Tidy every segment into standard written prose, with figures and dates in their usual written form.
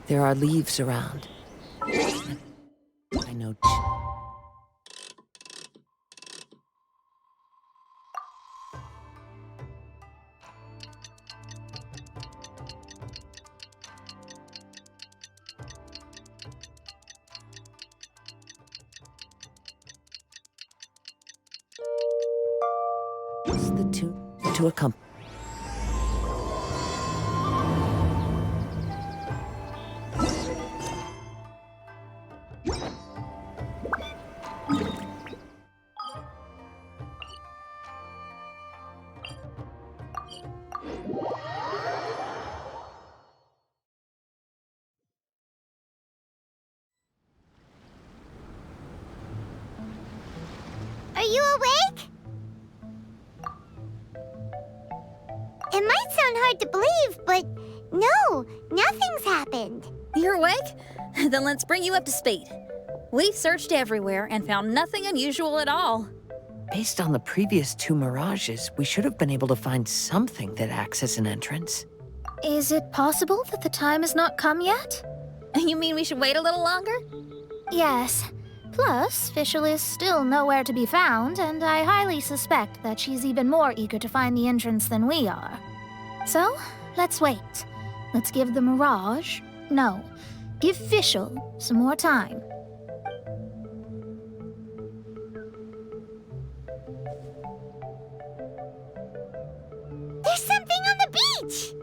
There are leaves around. I know. It's the two to a company. Are you awake? It might sound hard to believe, but no, nothing's happened. You're awake? Then let's bring you up to speed. We've searched everywhere and found nothing unusual at all. Based on the previous two Mirages, we should have been able to find something that acts as an entrance. Is it possible that the time has not come yet? You mean we should wait a little longer? Yes. Plus, Fischl is still nowhere to be found, and I highly suspect that she's even more eager to find the entrance than we are. So, let's wait. Let's give the Mirage... No, give Fischl some more time. There's something on the beach!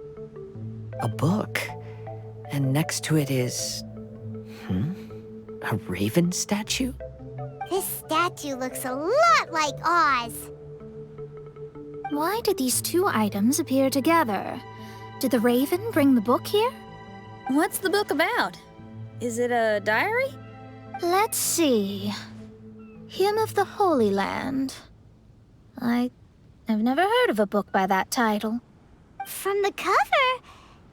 A book. And next to it is... a raven statue? This statue looks a lot like Oz. Why did these two items appear together? Did the raven bring the book here? What's the book about? Is it a diary? Let's see. Hymn of the Holy Land. I've never heard of a book by that title. From the cover,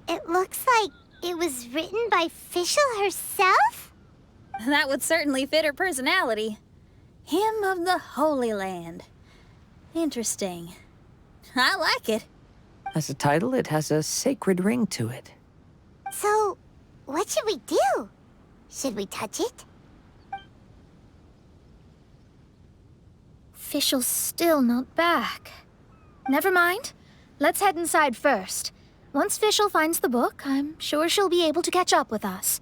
it looks like it was written by Fischl herself? That would certainly fit her personality. Hymn of the Holy Land. Interesting. I like it. As a title, it has a sacred ring to it. So, what should we do? Should we touch it? Fischl's still not back. Never mind. Let's head inside first. Once Fischl finds the book, I'm sure she'll be able to catch up with us.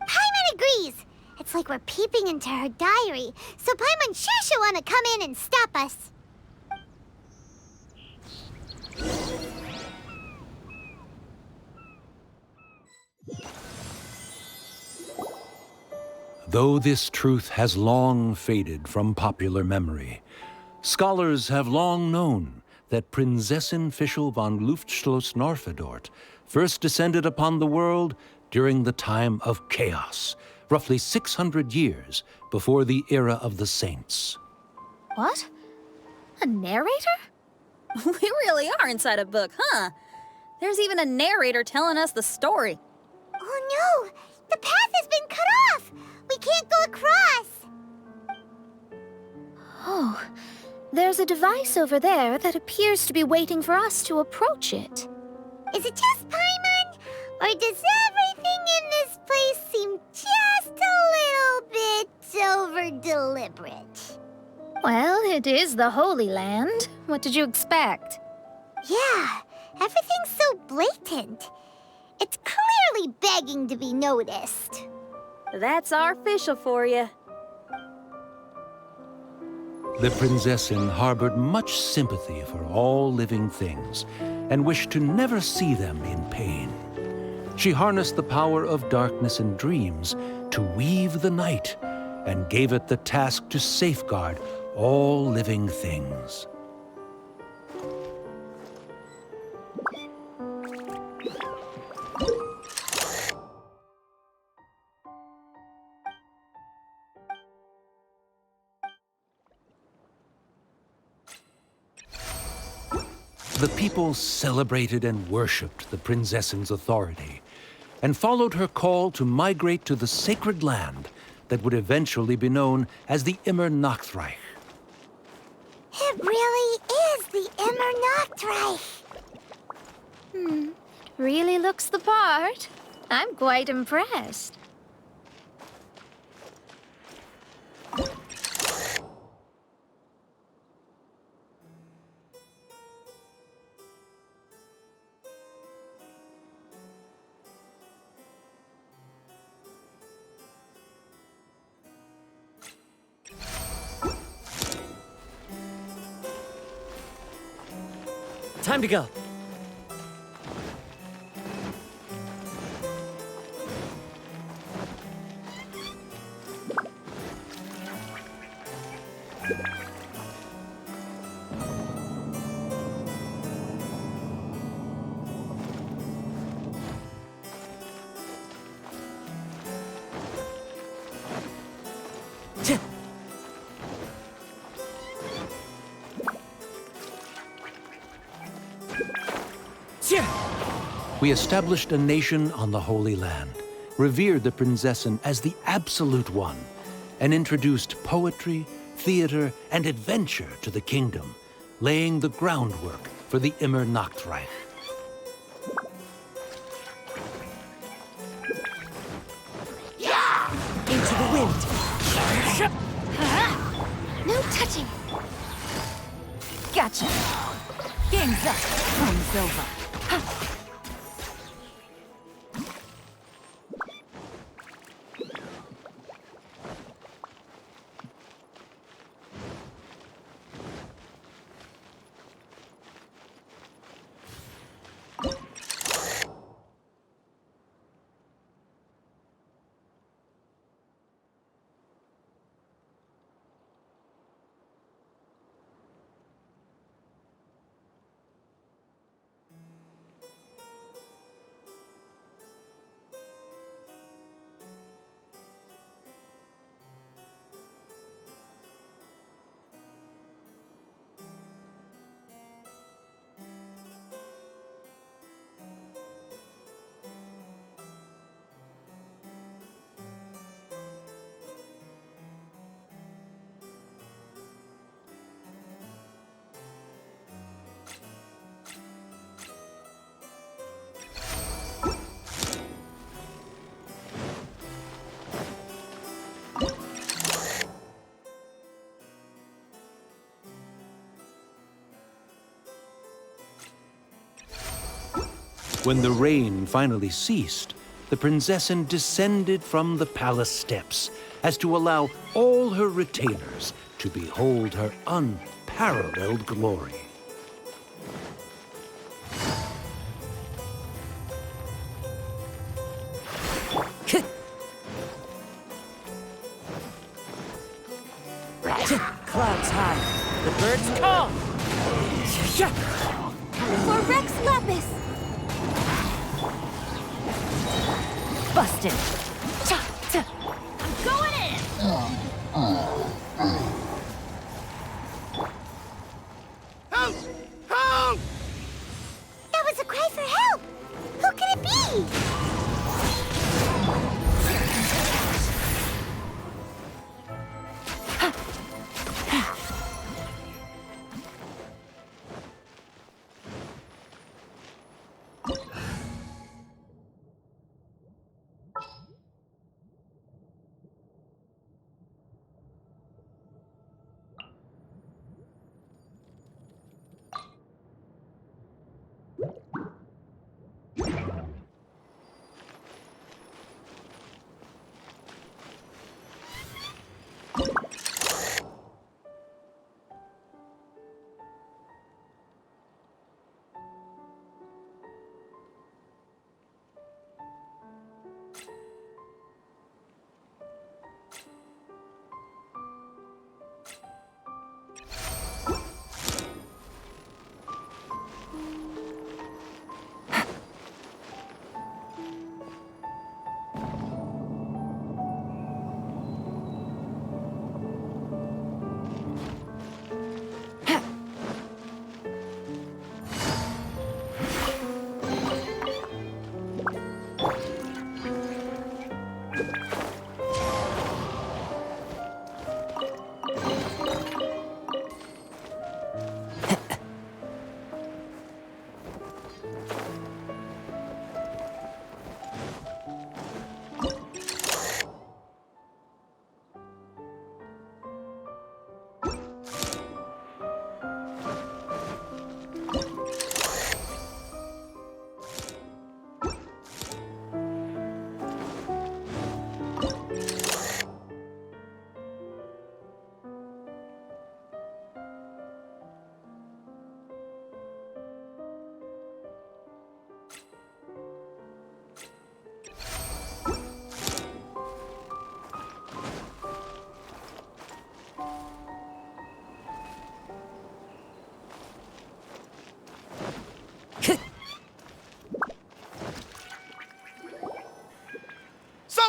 Paimon agrees! It's like we're peeping into her diary, so Paimon's sure she'll want to come in and stop us. Though this truth has long faded from popular memory, scholars have long known that Prinzessin Fischl von Luftschloss-Norfedort first descended upon the world during the time of chaos, roughly 600 years before the era of the saints. What? A narrator? We really are inside a book, huh? There's even a narrator telling us the story. Oh no! The path has been cut off! We can't go across! Oh, there's a device over there that appears to be waiting for us to approach it. Is it just Paimon? Or does everything in this place seem just a little bit over-deliberate? Well, it is the Holy Land. What did you expect? Yeah, everything's so blatant. It's clearly begging to be noticed. That's our Fischl for you. The Prinzessin harbored much sympathy for all living things and wished to never see them in pain. She harnessed the power of darkness and dreams to weave the night and gave it the task to safeguard all living things. The people celebrated and worshipped the Prinzessin's authority and followed her call to migrate to the sacred land that would eventually be known as the Immernachtreich. It really is the Immernachtreich. It really looks the part. I'm quite impressed. Time to go. We established a nation on the Holy Land, revered the Prinzessin as the absolute one, and introduced poetry, theater, and adventure to the kingdom, laying the groundwork for the Immernachtreich. Into the wind. No touching. Gotcha. Game's up. Fun's over. When the rain finally ceased, the Prinzessin descended from the palace steps as to allow all her retainers to behold her unparalleled glory. Clouds high. The birds call. For Rex Lapis! Busted. I'm going in! Help! Help! That was a cry for help! Who could it be?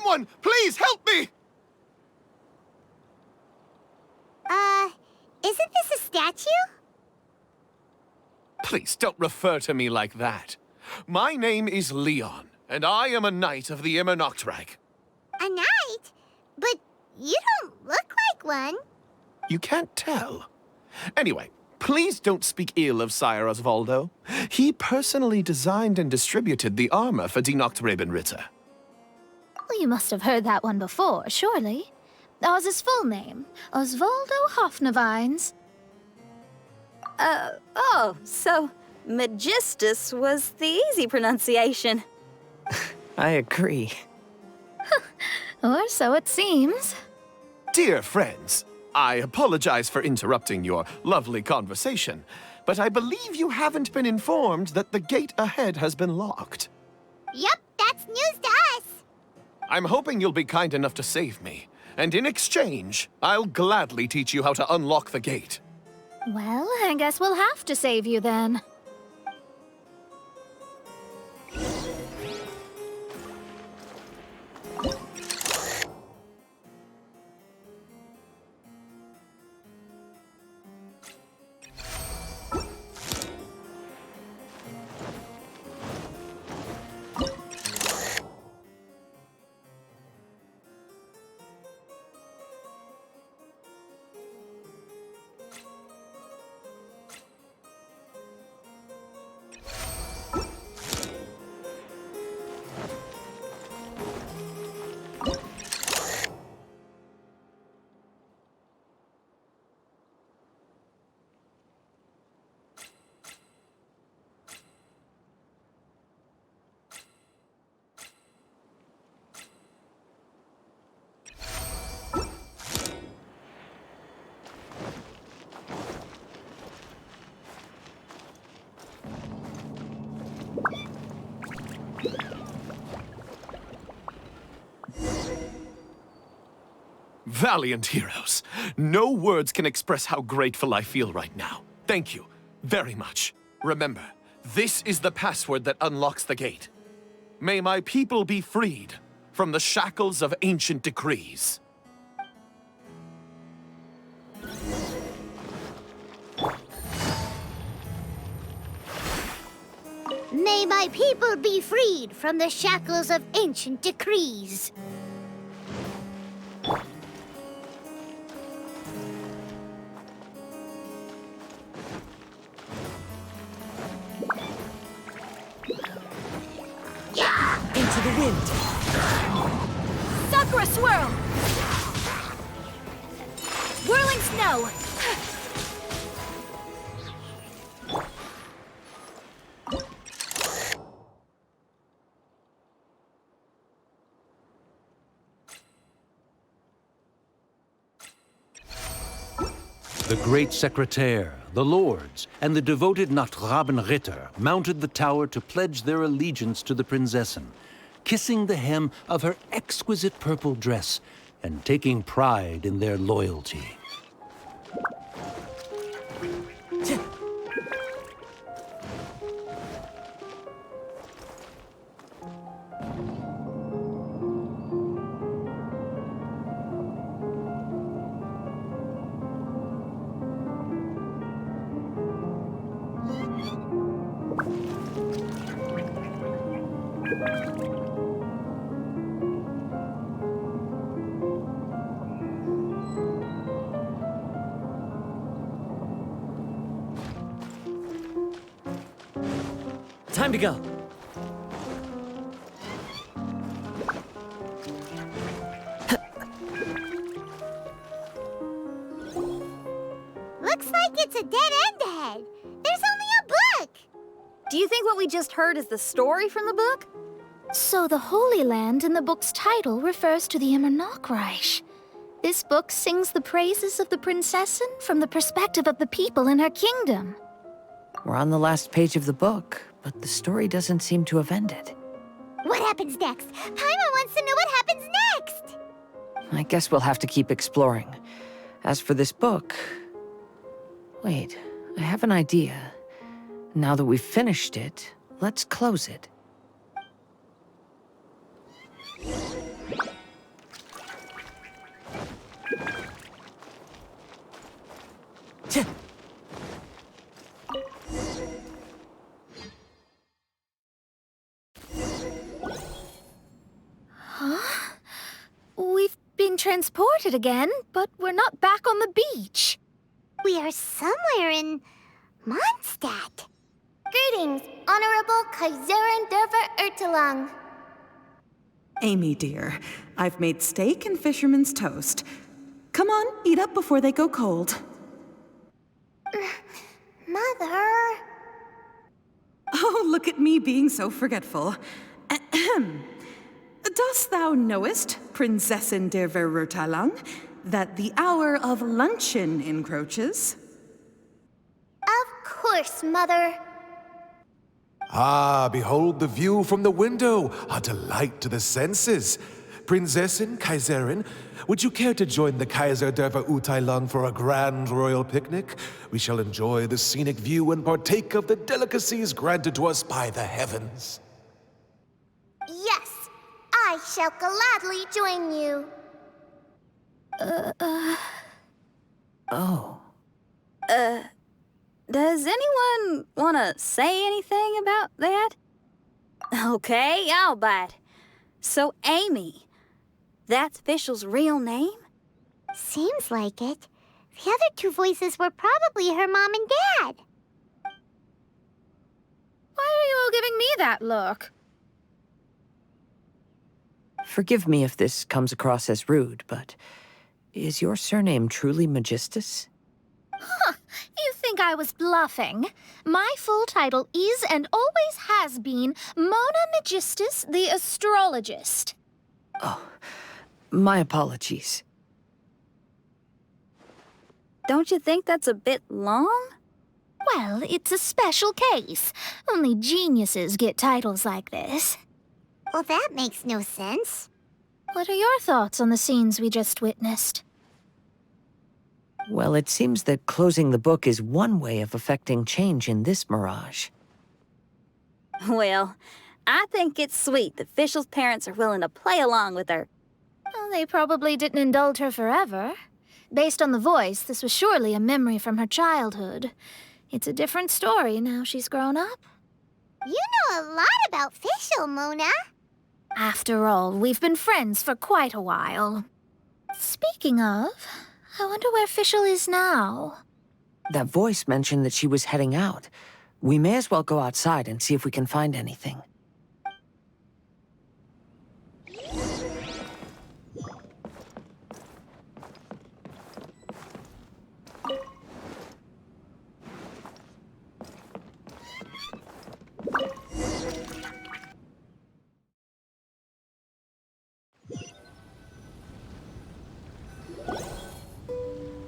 Someone, please help me! Isn't this a statue? Please don't refer to me like that. My name is Leon, and I am a knight of the Immernachtreich. A knight? But you don't look like one. You can't tell. Anyway, please don't speak ill of Sire Osvaldo. He personally designed and distributed the armor for Die Nachtrebenritter. Well, you must have heard that one before, surely. Oz's full name, Osvaldo Hofnevines. Oh, so Magistus was the easy pronunciation. I agree. Or so it seems. Dear friends, I apologize for interrupting your lovely conversation, but I believe you haven't been informed that the gate ahead has been locked. Yup, that's news to us. I'm hoping you'll be kind enough to save me, and in exchange, I'll gladly teach you how to unlock the gate. Well, I guess we'll have to save you then. Valiant heroes. No words can express how grateful I feel right now. Thank you very much. Remember, this is the password that unlocks the gate. May my people be freed from the shackles of ancient decrees. May my people be freed from the shackles of ancient decrees. Into the wind. Sakura swirl! Whirling snow! The great secretaire, the lords, and the devoted Nachtrebenritter mounted the tower to pledge their allegiance to the Prinzessin, kissing the hem of her exquisite purple dress and taking pride in their loyalty. Time to go. Looks like it's a dead end ahead. There's only a book. Do you think what we just heard is the story from the book? So the Holy Land in the book's title refers to the Immernachtreich. This book sings the praises of the Prinzessin from the perspective of the people in her kingdom. We're on the last page of the book, but the story doesn't seem to have ended. What happens next? Paimon wants to know what happens next. I guess we'll have to keep exploring. As for this book... Wait, I have an idea. Now that we've finished it, let's close it. transported again, but we're not back on the beach. We are somewhere in Mondstadt. Greetings, Honorable Kaiserin Derver Ertelang. Amy, dear, I've made steak and fisherman's toast. Come on, eat up before they go cold. Mother... Oh, look at me being so forgetful. Ahem. Dost thou knowest, Prinzessin der Verurteilung, that the hour of luncheon encroaches? Of course, Mother. Ah, behold the view from the window, a delight to the senses. Prinzessin, Kaiserin, would you care to join the Kaiser der Verurteilung for a grand royal picnic? We shall enjoy the scenic view and partake of the delicacies granted to us by the heavens. Yes, I shall gladly join you. Oh. Does anyone want to say anything about that? Okay, I'll bite. So, Amy, that's Fischl's real name? Seems like it. The other two voices were probably her mom and dad. Why are you all giving me that look? Forgive me if this comes across as rude, but is your surname truly Magistus? You think I was bluffing? My full title is and always has been Mona Magistus the Astrologist. Oh, my apologies. Don't you think that's a bit long? Well, it's a special case. Only geniuses get titles like this. Well, that makes no sense. What are your thoughts on the scenes we just witnessed? Well, it seems that closing the book is one way of affecting change in this Mirage. Well, I think it's sweet that Fischl's parents are willing to play along with her. Well, they probably didn't indulge her forever. Based on the voice, this was surely a memory from her childhood. It's a different story now she's grown up. You know a lot about Fischl, Mona. After all, we've been friends for quite a while. Speaking of, I wonder where Fischl is now. That voice mentioned that she was heading out. We may as well go outside and see if we can find anything.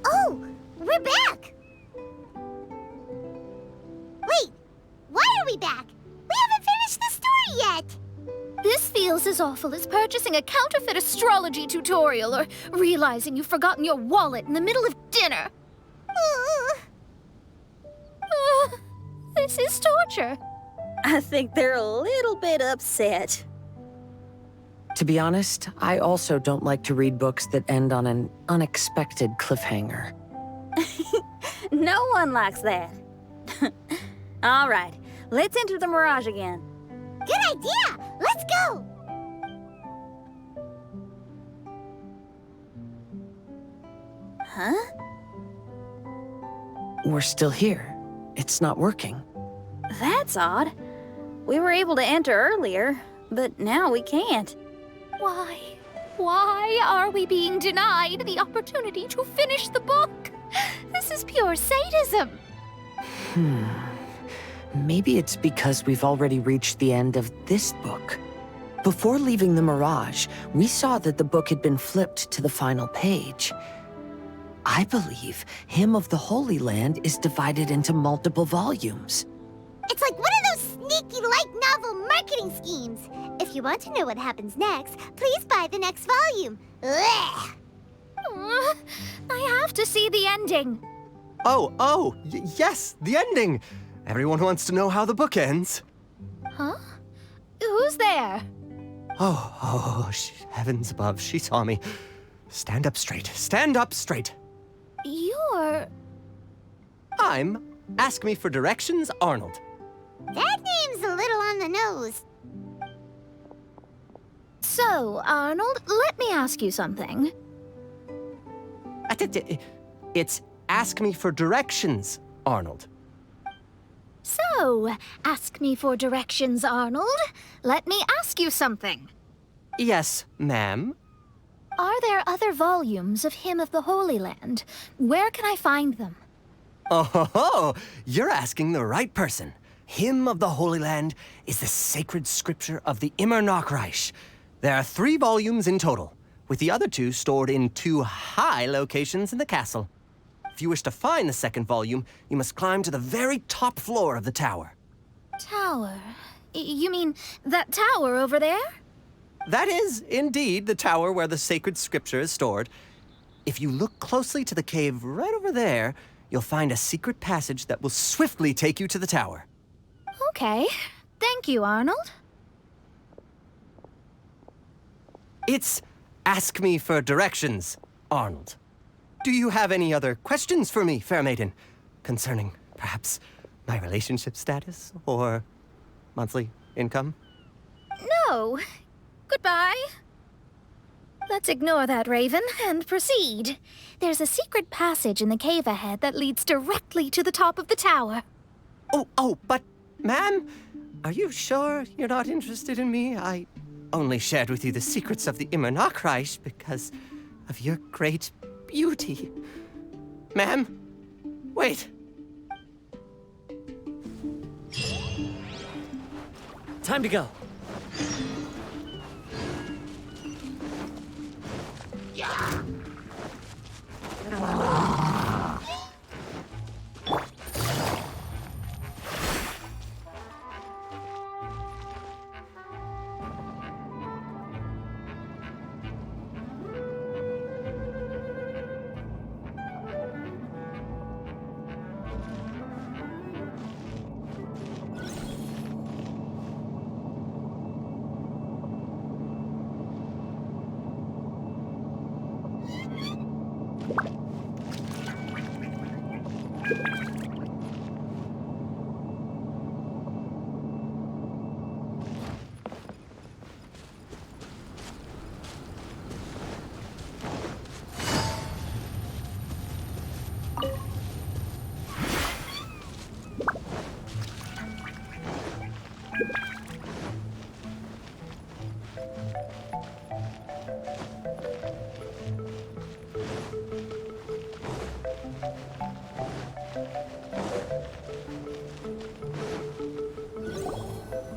Oh, we're back! Wait, why are we back? We haven't finished the story yet! This feels as awful as purchasing a counterfeit astrology tutorial or realizing you've forgotten your wallet in the middle of dinner. This is torture. I think they're a little bit upset. To be honest, I also don't like to read books that end on an unexpected cliffhanger. No one likes that. All right, let's enter the Mirage again. Good idea! Let's go! Huh? We're still here. It's not working. That's odd. We were able to enter earlier, but now we can't. Why? Why are we being denied the opportunity to finish the book? This is pure sadism. Maybe it's because we've already reached the end of this book. Before leaving the Mirage, we saw that the book had been flipped to the final page. I believe Hymn of the Holy Land is divided into multiple volumes. It's like one of those sneaky light novel marketing schemes. If you want to know what happens next, please buy the next volume. Ugh. I have to see the ending. Yes, the ending. Everyone wants to know how the book ends. Huh? Who's there? Heavens above, she saw me. Stand up straight, stand up straight. You're... I'm Ask Me for Directions, Arnold. That name's a little on the nose. So, Arnold, let me ask you something. It's ask me for directions, Arnold. So, ask me for directions, Arnold. Let me ask you something. Yes, ma'am. Are there other volumes of Hymn of the Holy Land? Where can I find them? Oh, ho, ho. You're asking the right person. Hymn of the Holy Land is the sacred scripture of the Immernachtreich. There are 3 volumes in total, with the other 2 stored in 2 high locations in the castle. If you wish to find the second volume, you must climb to the very top floor of the tower. Tower? You mean that tower over there? That is, indeed, the tower where the sacred scripture is stored. If you look closely to the cave right over there, you'll find a secret passage that will swiftly take you to the tower. Okay. Thank you, Arnold. It's ask me for directions, Arnold. Do you have any other questions for me, fair maiden? Concerning, perhaps, my relationship status or monthly income? No. Goodbye. Let's ignore that, Raven, and proceed. There's a secret passage in the cave ahead that leads directly to the top of the tower. But, ma'am, are you sure you're not interested in me? I only shared with you the secrets of the Immernachtreich because of your great beauty. Ma'am, wait. Time to go.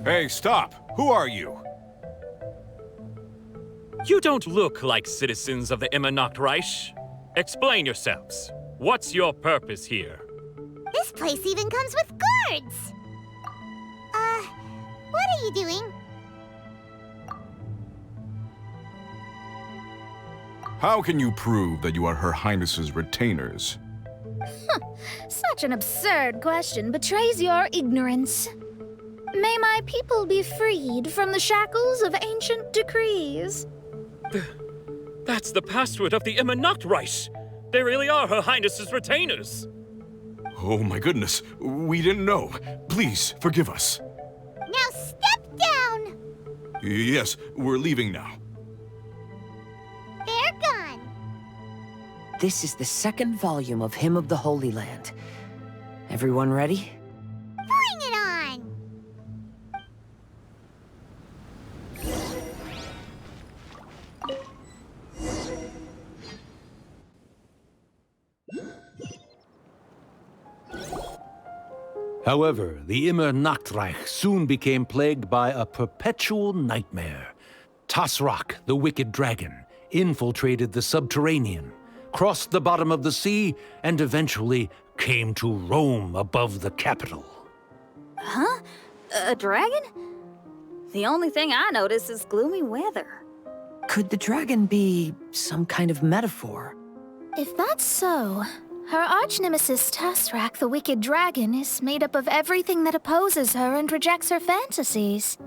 Hey, stop! Who are you? You don't look like citizens of the Immernachtreich. Explain yourselves. What's your purpose here? This place even comes with guards! What are you doing? How can you prove that you are Her Highness's retainers? Such an absurd question betrays your ignorance. May my people be freed from the shackles of ancient decrees. That's the password of the Immernachtreich. They really are Her Highness's retainers. Oh my goodness, we didn't know. Please, forgive us. Now step down! Yes, we're leaving now. They're gone. This is the second volume of Hymn of the Holy Land. Everyone ready? Bring it on! However, the Immernachtreich soon became plagued by a perpetual nightmare. Tasrak, the wicked dragon, infiltrated the subterranean, crossed the bottom of the sea, and eventually came to roam above the capital. Huh? A dragon? The only thing I notice is gloomy weather. Could the dragon be some kind of metaphor? If that's so, her arch-nemesis Tasrak, the wicked dragon, is made up of everything that opposes her and rejects her fantasies.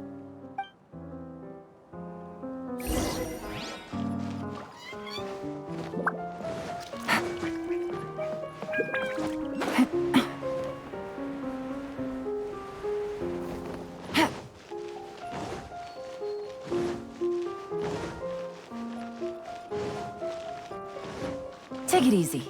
Take it easy.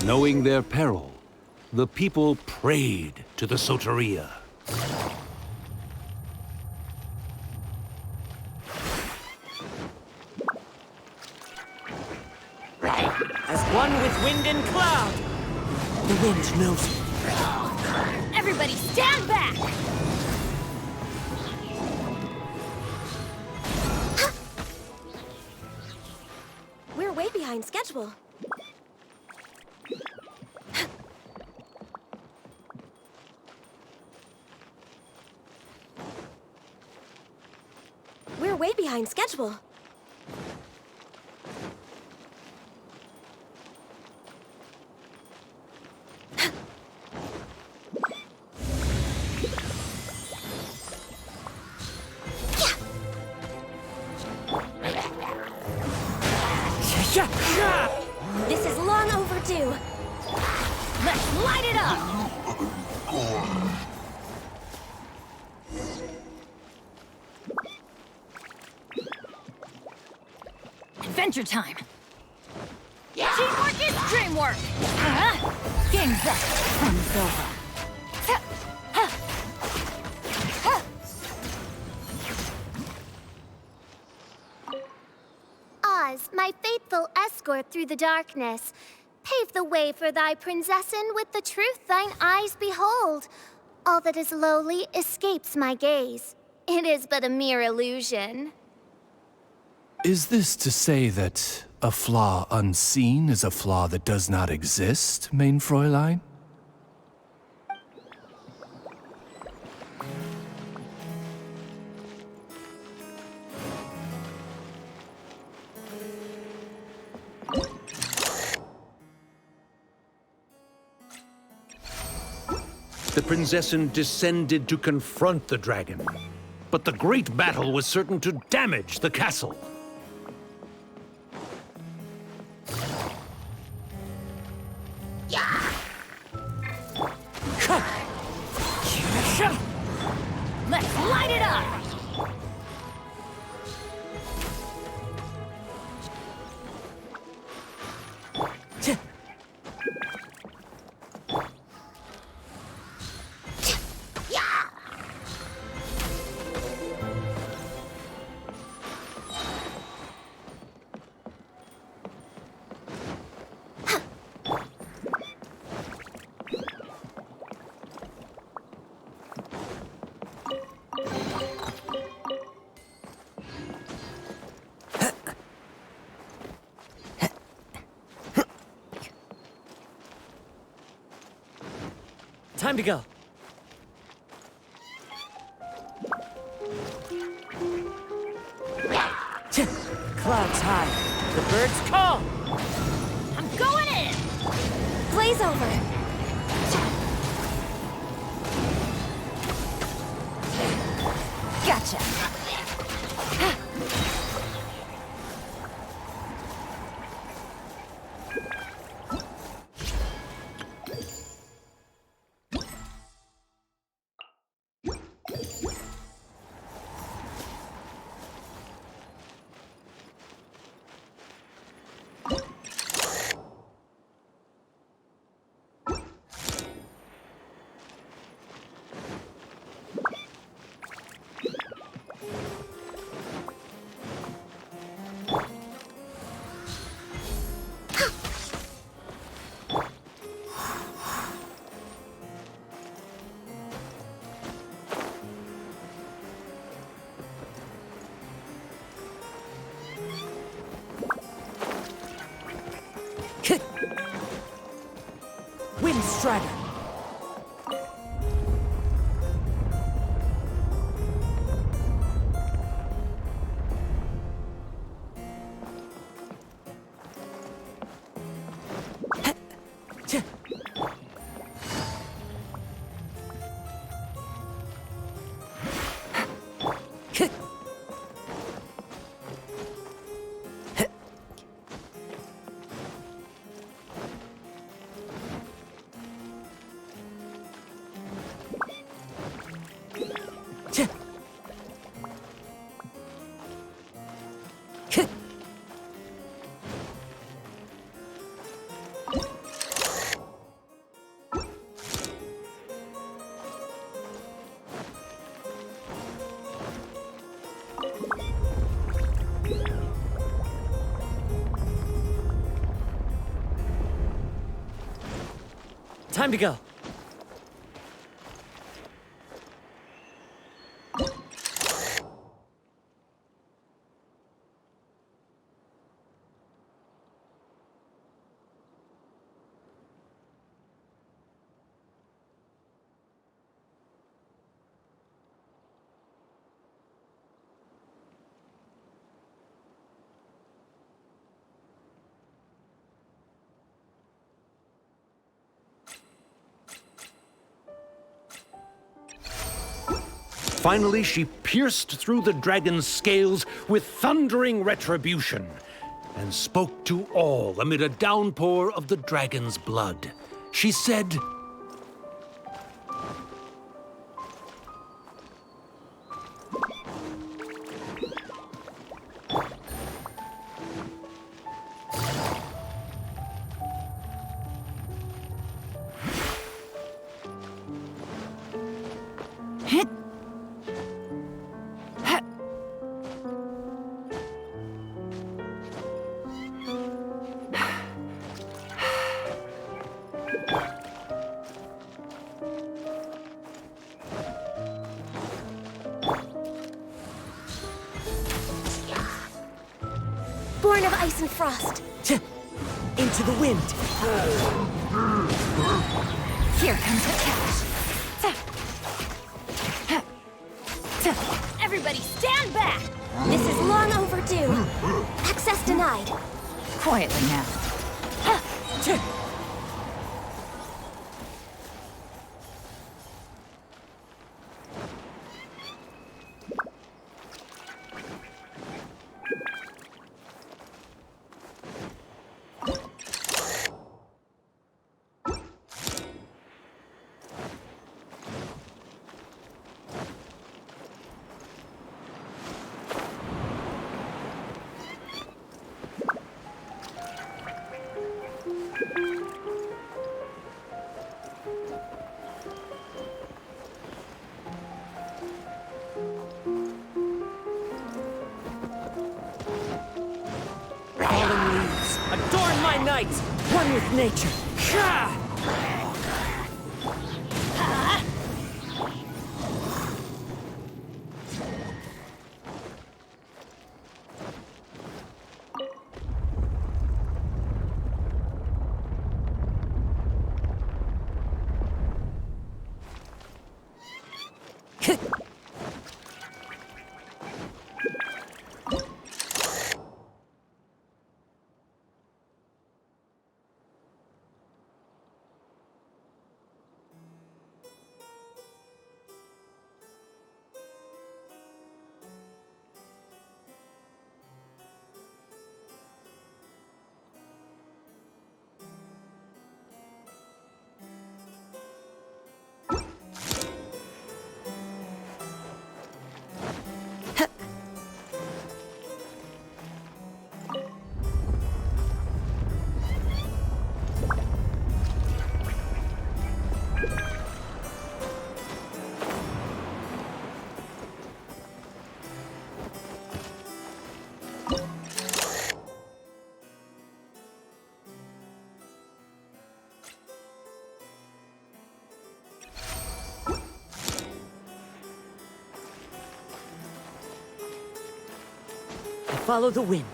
Knowing their peril, the people prayed to the Soteria. As one with wind and cloud. The wind knows it. Everybody stand back! We're way behind schedule. We're way behind schedule. This is long overdue. Let's light it up! Adventure time! Teamwork is dreamwork! Game's up! Fun's over! Oz, my faithful escort through the darkness, pave the way for thy princessen with the truth thine eyes behold. All that is lowly escapes my gaze. It is but a mere illusion. Is this to say that a flaw unseen is a flaw that does not exist, mein Fräulein? The Prinzessin descended to confront the dragon, but the great battle was certain to damage the castle. Let's light it up! Time to go. Clouds high. The birds call. I'm going in! Glaze over. Gotcha! Wind Strider. Time to go. Finally, she pierced through the dragon's scales with thundering retribution and spoke to all amid a downpour of the dragon's blood. She said, Born of ice and frost. Into the wind. Here comes the catch. Everybody stand back! This is long overdue. Access denied. Quietly now. Fallen leaves, adorn my night, one with nature. Follow the wind.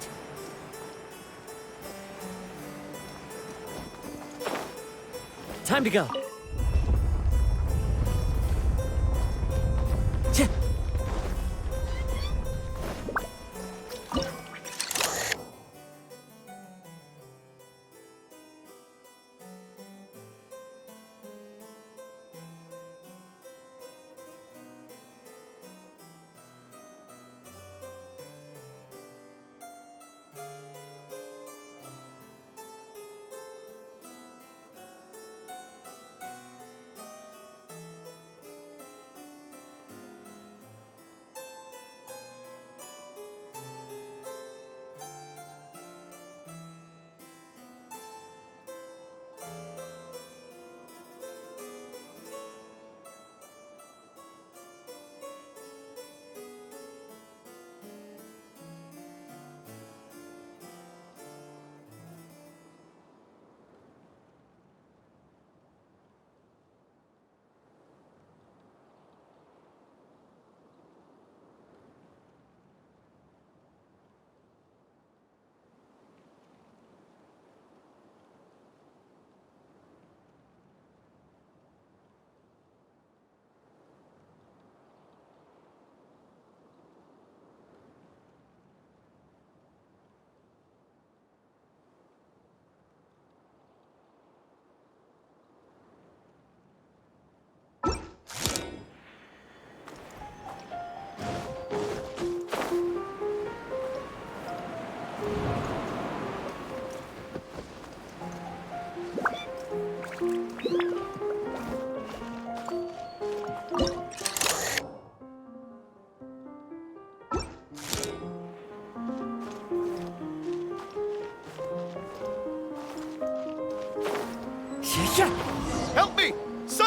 Time to go.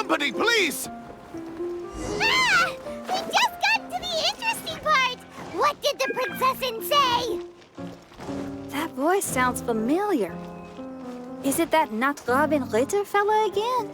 Somebody, please! Ah! We just got to the interesting part! What did the princessin say? That voice sounds familiar. Is it that Not Robin Ritter fella again?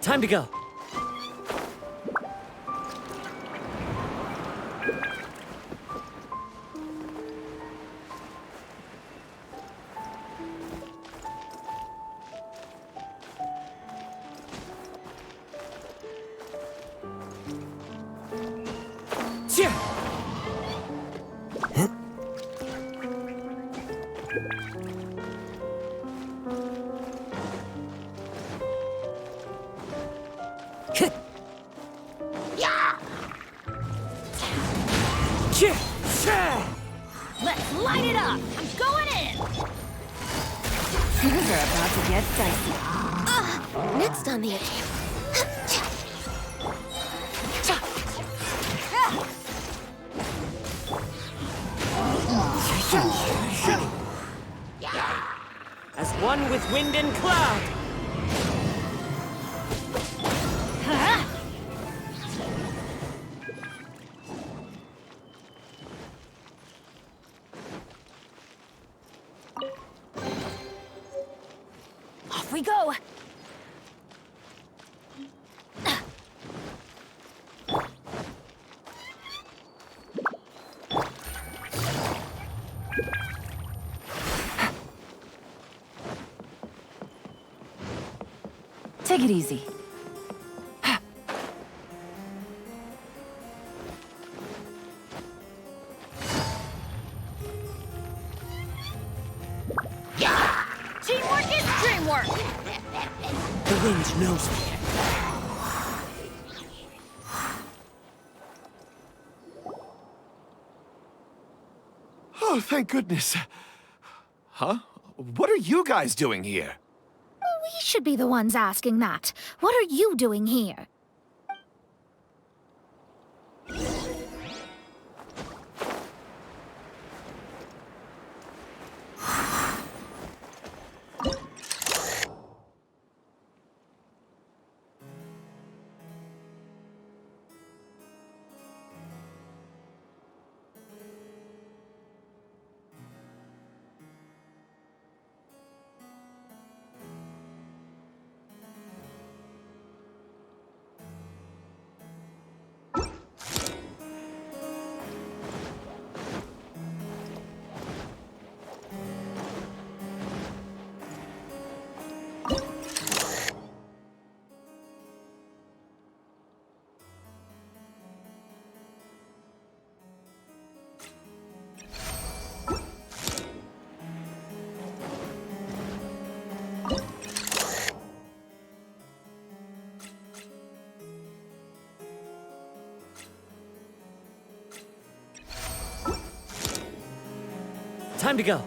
Time to go. Let's light it up! I'm going in! Things are about to get dicey. Next on the agenda. As one with wind and cloud. Off we go! Take it easy. Teamwork is dreamwork! The wind knows me. Oh, thank goodness. Huh? What are you guys doing here? We should be the ones asking that. What are you doing here? Time to go.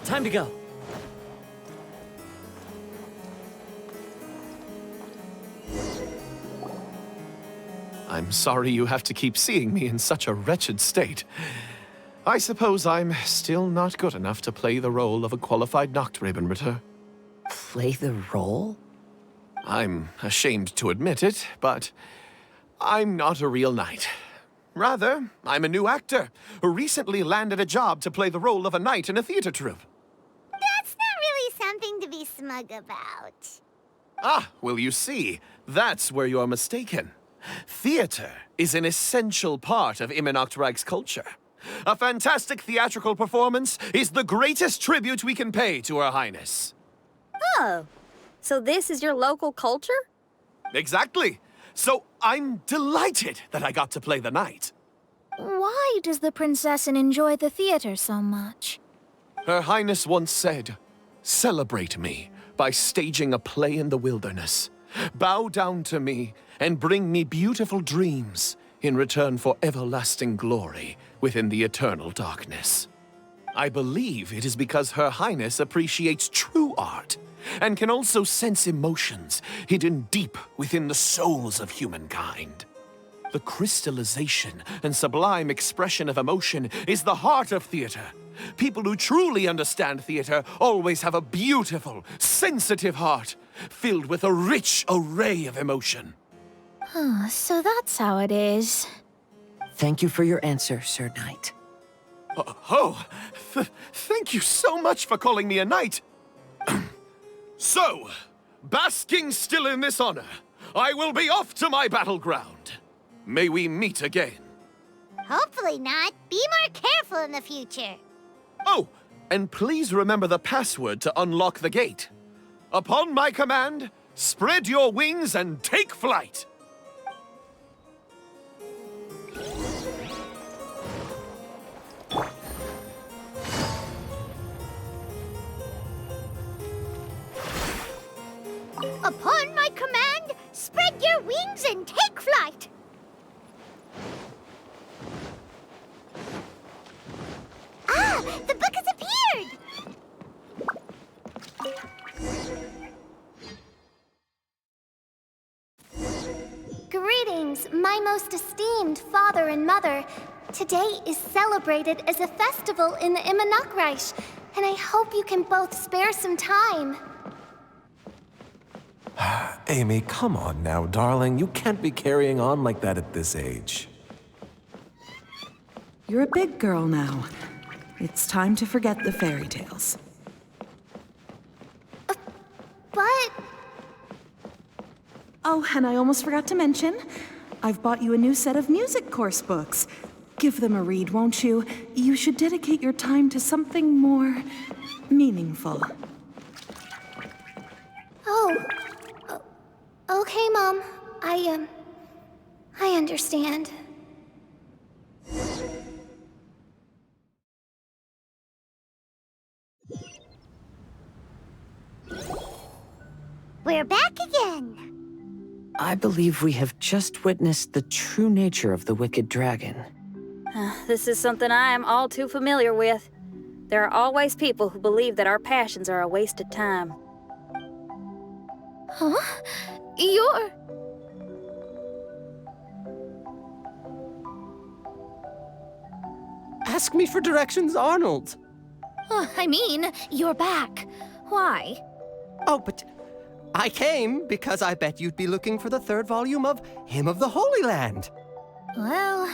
Time to go. I'm sorry you have to keep seeing me in such a wretched state. I suppose I'm still not good enough to play the role of a qualified Nachtrebenritter. Play the role? I'm ashamed to admit it, but I'm not a real knight. Rather, I'm a new actor who recently landed a job to play the role of a knight in a theater troupe. That's not really something to be smug about. Ah, well, you see, that's where you're mistaken. Theater is an essential part of Immernachtreich's culture. A fantastic theatrical performance is the greatest tribute we can pay to Her Highness. Oh, so this is your local culture? Exactly. So I'm delighted that I got to play the knight. Why does the princessin enjoy the theater so much? Her Highness once said, "Celebrate me by staging a play in the wilderness. Bow down to me and bring me beautiful dreams in return for everlasting glory within the eternal darkness." I believe it is because Her Highness appreciates true art and can also sense emotions hidden deep within the souls of humankind. The crystallization and sublime expression of emotion is the heart of theater. People who truly understand theater always have a beautiful, sensitive heart, filled with a rich array of emotion. So that's how it is. Thank you for your answer, Sir Knight. Thank you so much for calling me a knight. So, basking still in this honor, I will be off to my battleground. May we meet again. Hopefully not. Be more careful in the future. Oh, and please remember the password to unlock the gate. Upon my command, spread your wings and take flight. Upon my command, Spread your wings and take flight! Ah! The book has appeared! Greetings, my most esteemed father and mother. Today is celebrated as a festival in the Immernachtreich, and I hope you can both spare some time. Amy, come on now, darling. You can't be carrying on like that at this age. You're a big girl now. It's time to forget the fairy tales. But... Oh, and I almost forgot to mention, I've bought you a new set of music course books. Give them a read, won't you? You should dedicate your time to something more meaningful. Oh. Okay, Mom. I understand. We're back again. I believe we have just witnessed the true nature of the wicked dragon. This is something I am all too familiar with. There are always people who believe that our passions are a waste of time. Huh? You're... Ask me for directions, Arnold. I mean, you're back. Why? Oh, but I came because I bet you'd be looking for the third volume of Hymn of the Holy Land. Well,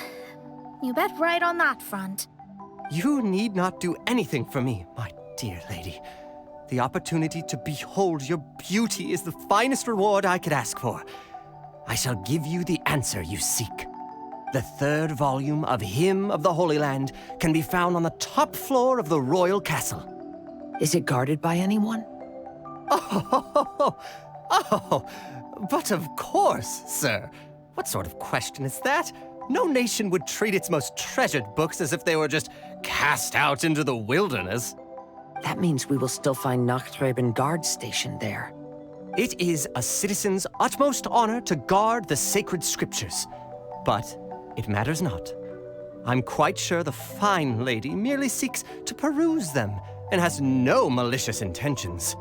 you bet right on that front. You need not do anything for me, my dear lady. The opportunity to behold your beauty is the finest reward I could ask for. I shall give you the answer you seek. The third volume of Hymn of the Holy Land can be found on the top floor of the royal castle. Is it guarded by anyone? Oh, but of course, sir. What sort of question is that? No nation would treat its most treasured books as if they were just cast out into the wilderness. That means we will still find Nachtreben guard stationed there. It is a citizen's utmost honor to guard the sacred scriptures. But it matters not. I'm quite sure the fine lady merely seeks to peruse them and has no malicious intentions.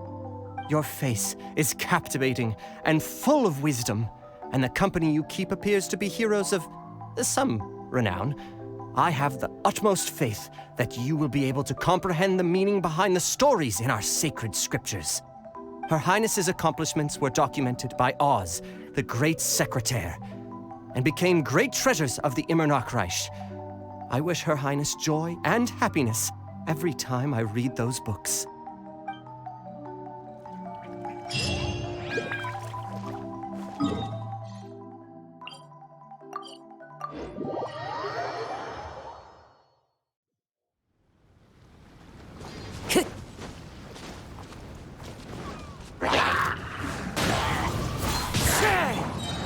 Your face is captivating and full of wisdom, and the company you keep appears to be heroes of some renown. I have the utmost faith that you will be able to comprehend the meaning behind the stories in our sacred scriptures. Her Highness's accomplishments were documented by Oz, the great secretaire, and became great treasures of the Immernachtreich. I wish Her Highness joy and happiness every time I read those books.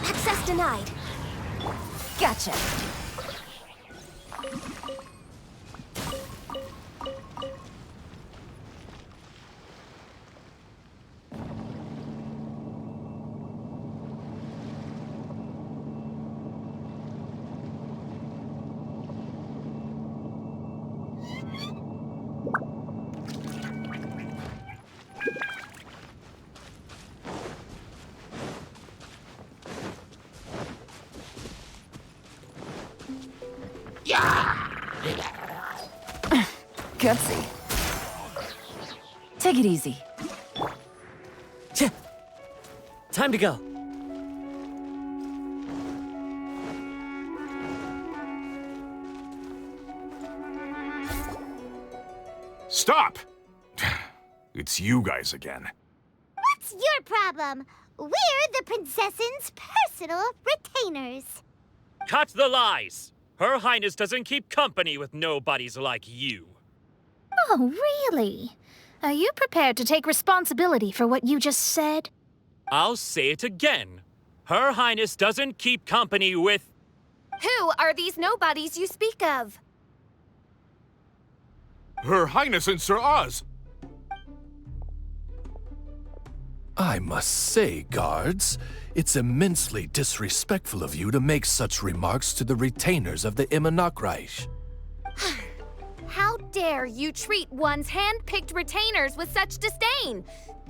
Access denied. Gotcha. Gutsy. Take it easy. Time to go. Stop! It's you guys again. What's your problem? We're the princess's personal retainers. Cut the lies! Her Highness doesn't keep company with nobodies like you. Oh, really? Are you prepared to take responsibility for what you just said? I'll say it again. Her Highness doesn't keep company with... Who are these nobodies you speak of? Her Highness and Sir Oz! I must say, guards, it's immensely disrespectful of you to make such remarks to the retainers of the Immernachtreich. How dare you treat one's hand-picked retainers with such disdain?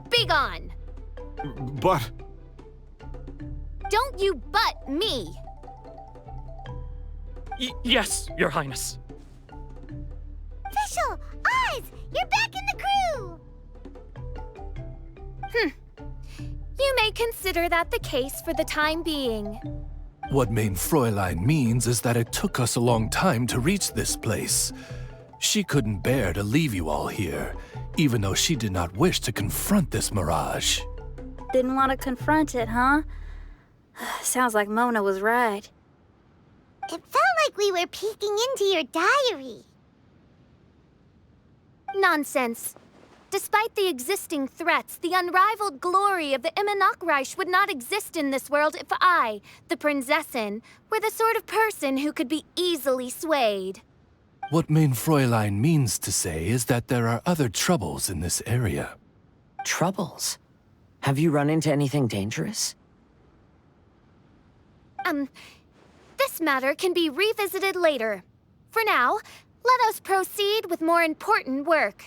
Begone! But... Don't you butt me! Yes, Your Highness. Fischl! Eyes! You're back in the crew! You may consider that the case for the time being. What Mein Fräulein means is that it took us a long time to reach this place. She couldn't bear to leave you all here, even though she did not wish to confront this mirage. Didn't want to confront it, huh? Sounds like Mona was right. It felt like we were peeking into your diary. Nonsense. Despite the existing threats, the unrivaled glory of the Immernachtreich would not exist in this world if I, the Prinzessin, were the sort of person who could be easily swayed. What Mein Fräulein means to say is that there are other troubles in this area. Troubles? Have you run into anything dangerous? This matter can be revisited later. For now, let us proceed with more important work.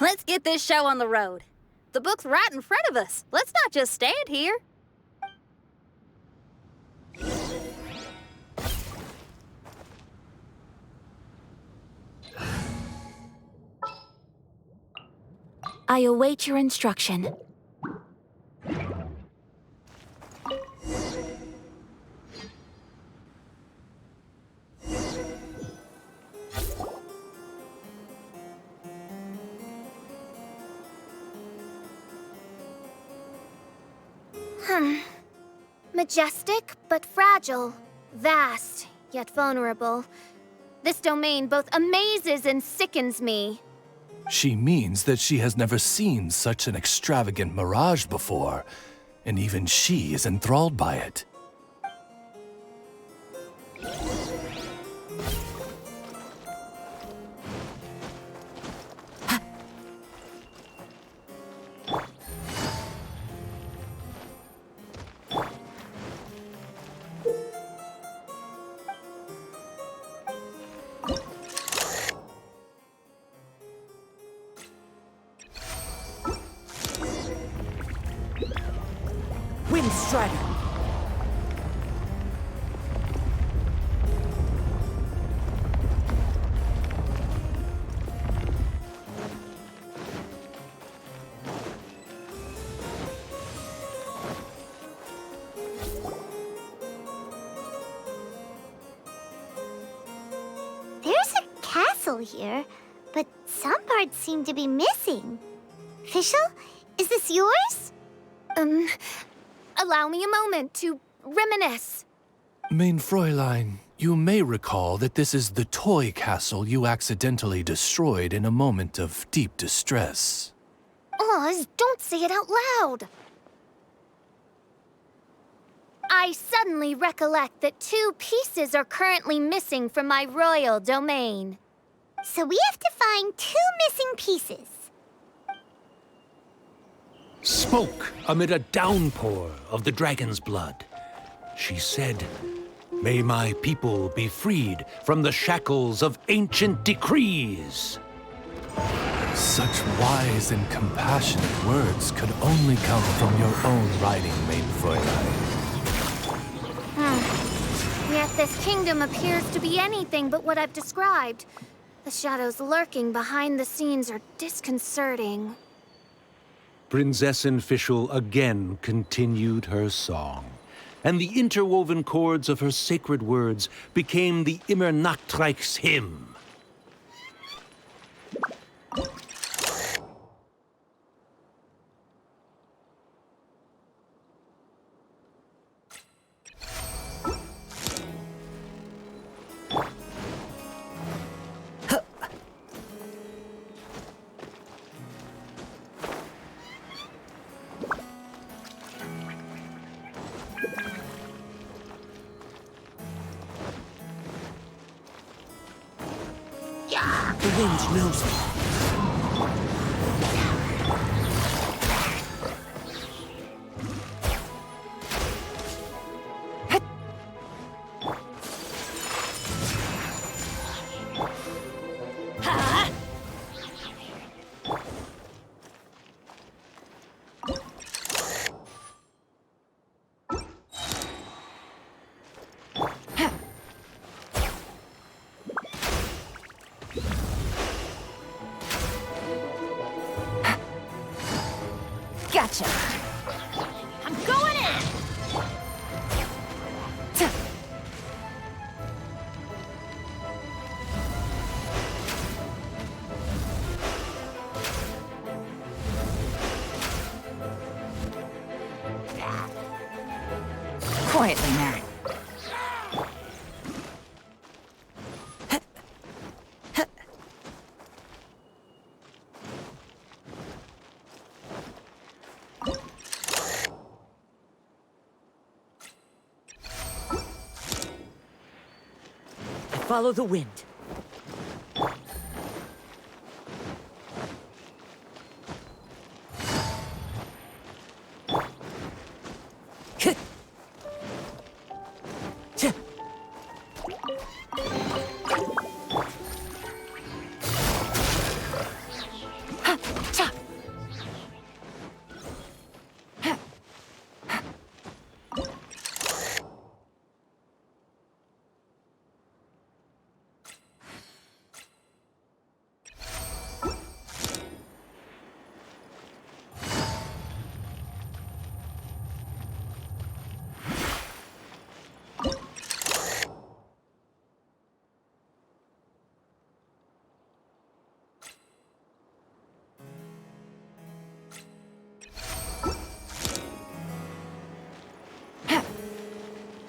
Let's get this show on the road. The book's right in front of us. Let's not just stand here. I await your instruction. Majestic, but fragile. Vast, yet vulnerable. This domain both amazes and sickens me. She means that she has never seen such an extravagant mirage before, and even she is enthralled by it. Windstrider! There's a castle here, but some parts seem to be missing. Fischl, is this yours? Allow me a moment to reminisce. Mein Fräulein, you may recall that this is the toy castle you accidentally destroyed in a moment of deep distress. Oz, don't say it out loud. I suddenly recollect that 2 pieces are currently missing from my royal domain. So we have to find 2 missing pieces. Smoke amid a downpour of the dragon's blood. She said, "May my people be freed from the shackles of ancient decrees." Such wise and compassionate words could only come from your own writing, Mein Fräulein. Yet this kingdom appears to be anything but what I've described. The shadows lurking behind the scenes are disconcerting. Prinzessin Fischl again continued her song, and the interwoven chords of her sacred words became the Immernachtreich's hymn. The wind knows me. Quietly now. Follow the wind.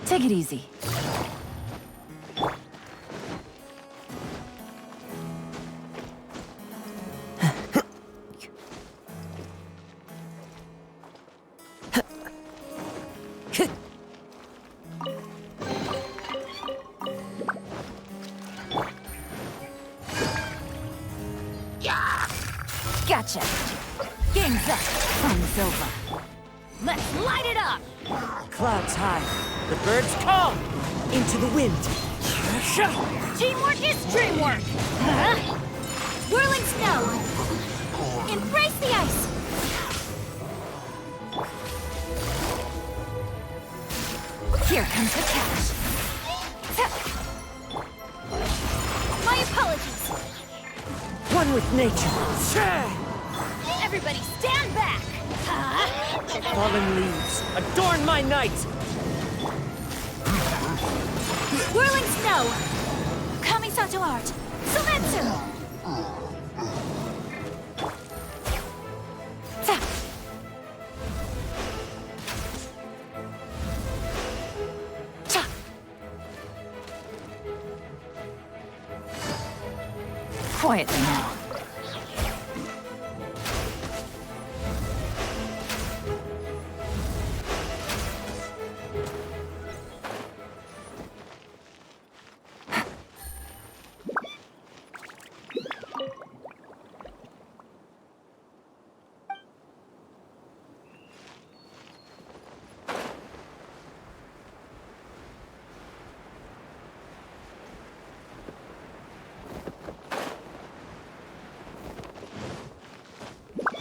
Take it easy. Gotcha. Game's up. Fun's over. Let's light it up. Clouds high. The birds call. Into the wind. Teamwork is dreamwork. Whirling snow! Embrace the ice! Here comes the catch. My apologies! One with nature. Everybody stand back. Fallen leaves adorn my night. Whirling snow! Kamisato art! Sumetsu! Quietly now.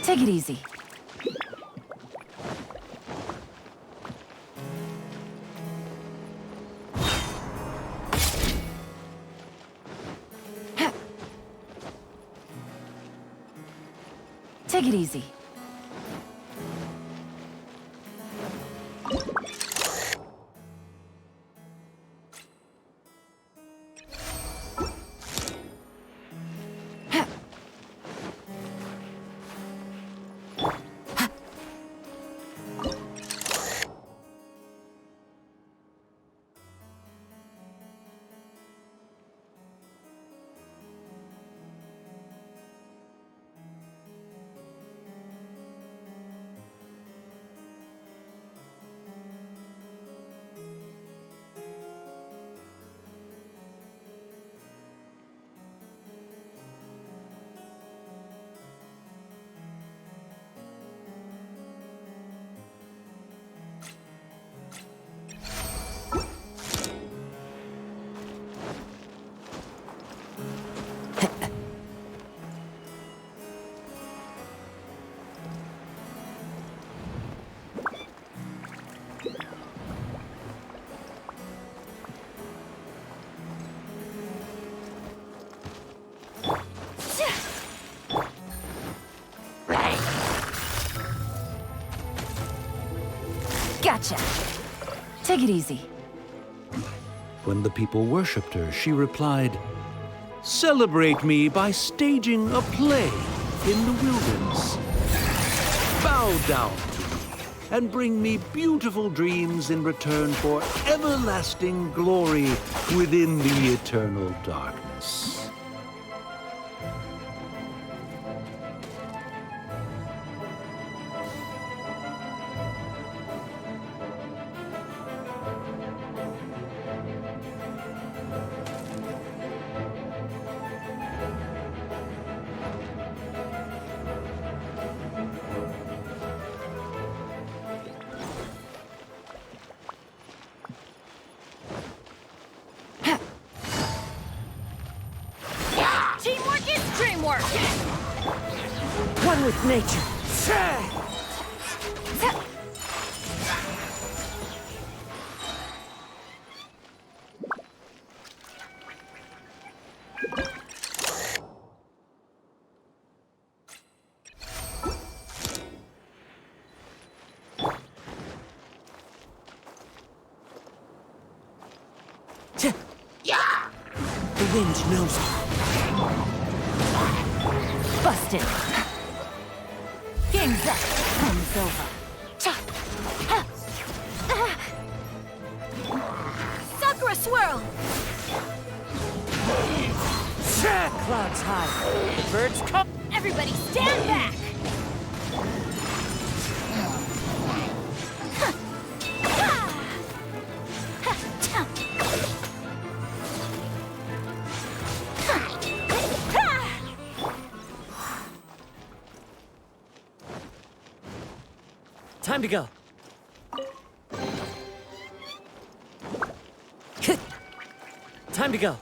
Take it easy. Take it easy. Gotcha. Take it easy. When the people worshipped her, she replied, "Celebrate me by staging a play in the wilderness. Bow down to me, and bring me beautiful dreams in return for everlasting glory within the eternal darkness. Teamwork is dreamwork! One with nature. The wind knows it. Busted. Game's up. Time's over. Sakura swirl! Clouds high. The birds come. Everybody stand back! Time to go. Time to go.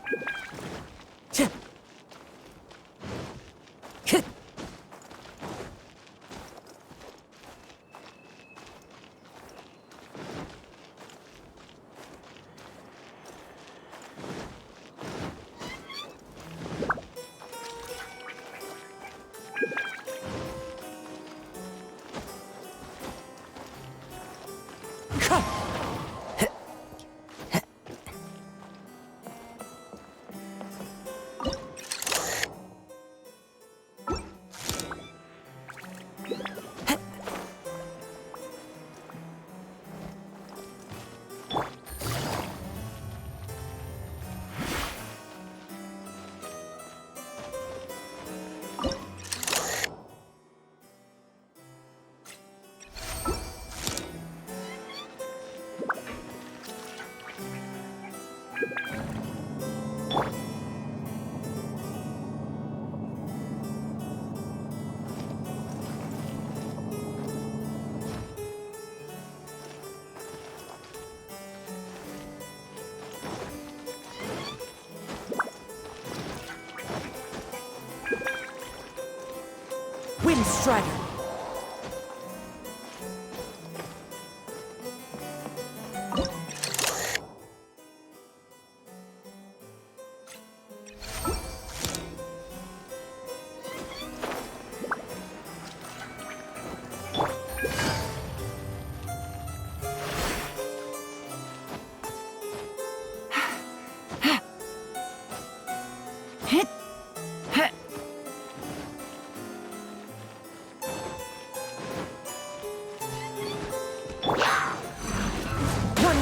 Wind Strider.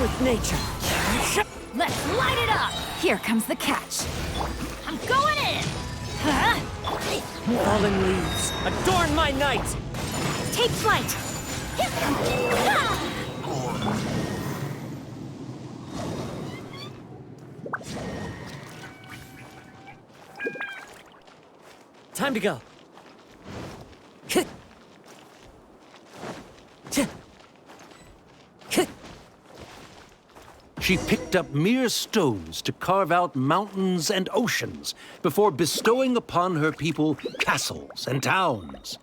With nature. Let's light it up! Here comes the catch. I'm going in! Fallen leaves, adorn my night! Take flight! Time to go. She picked up mere stones to carve out mountains and oceans before bestowing upon her people castles and towns.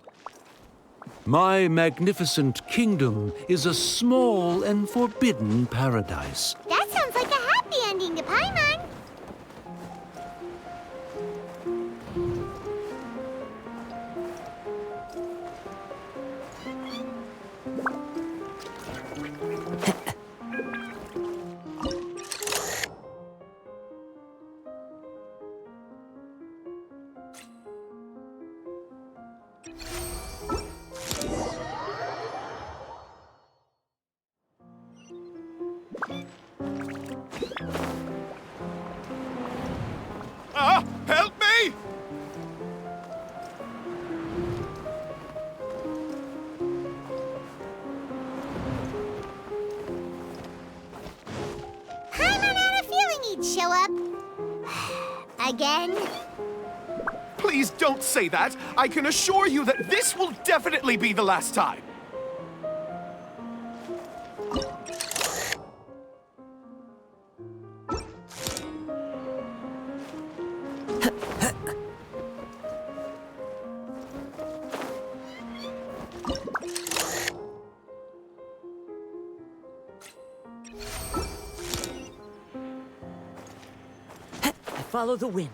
My magnificent kingdom is a small and forbidden paradise. That sounds like a happy ending to Paimon. Help me! Paimon had a feeling he'd show up. Again? Please don't say that. I can assure you that this will definitely be the last time. Follow the wind.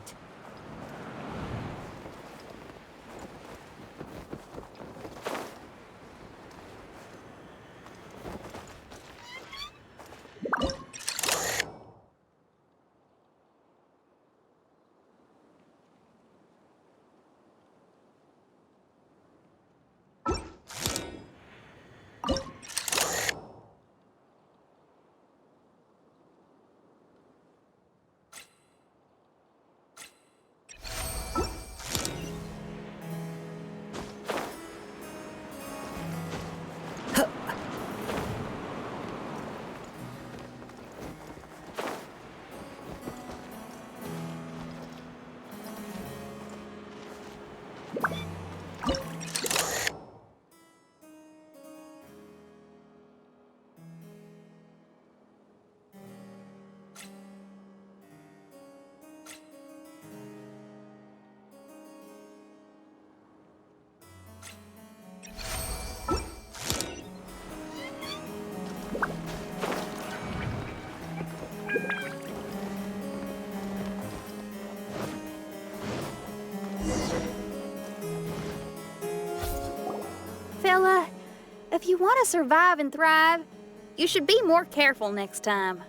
Fella, if you want to survive and thrive, you should be more careful next time.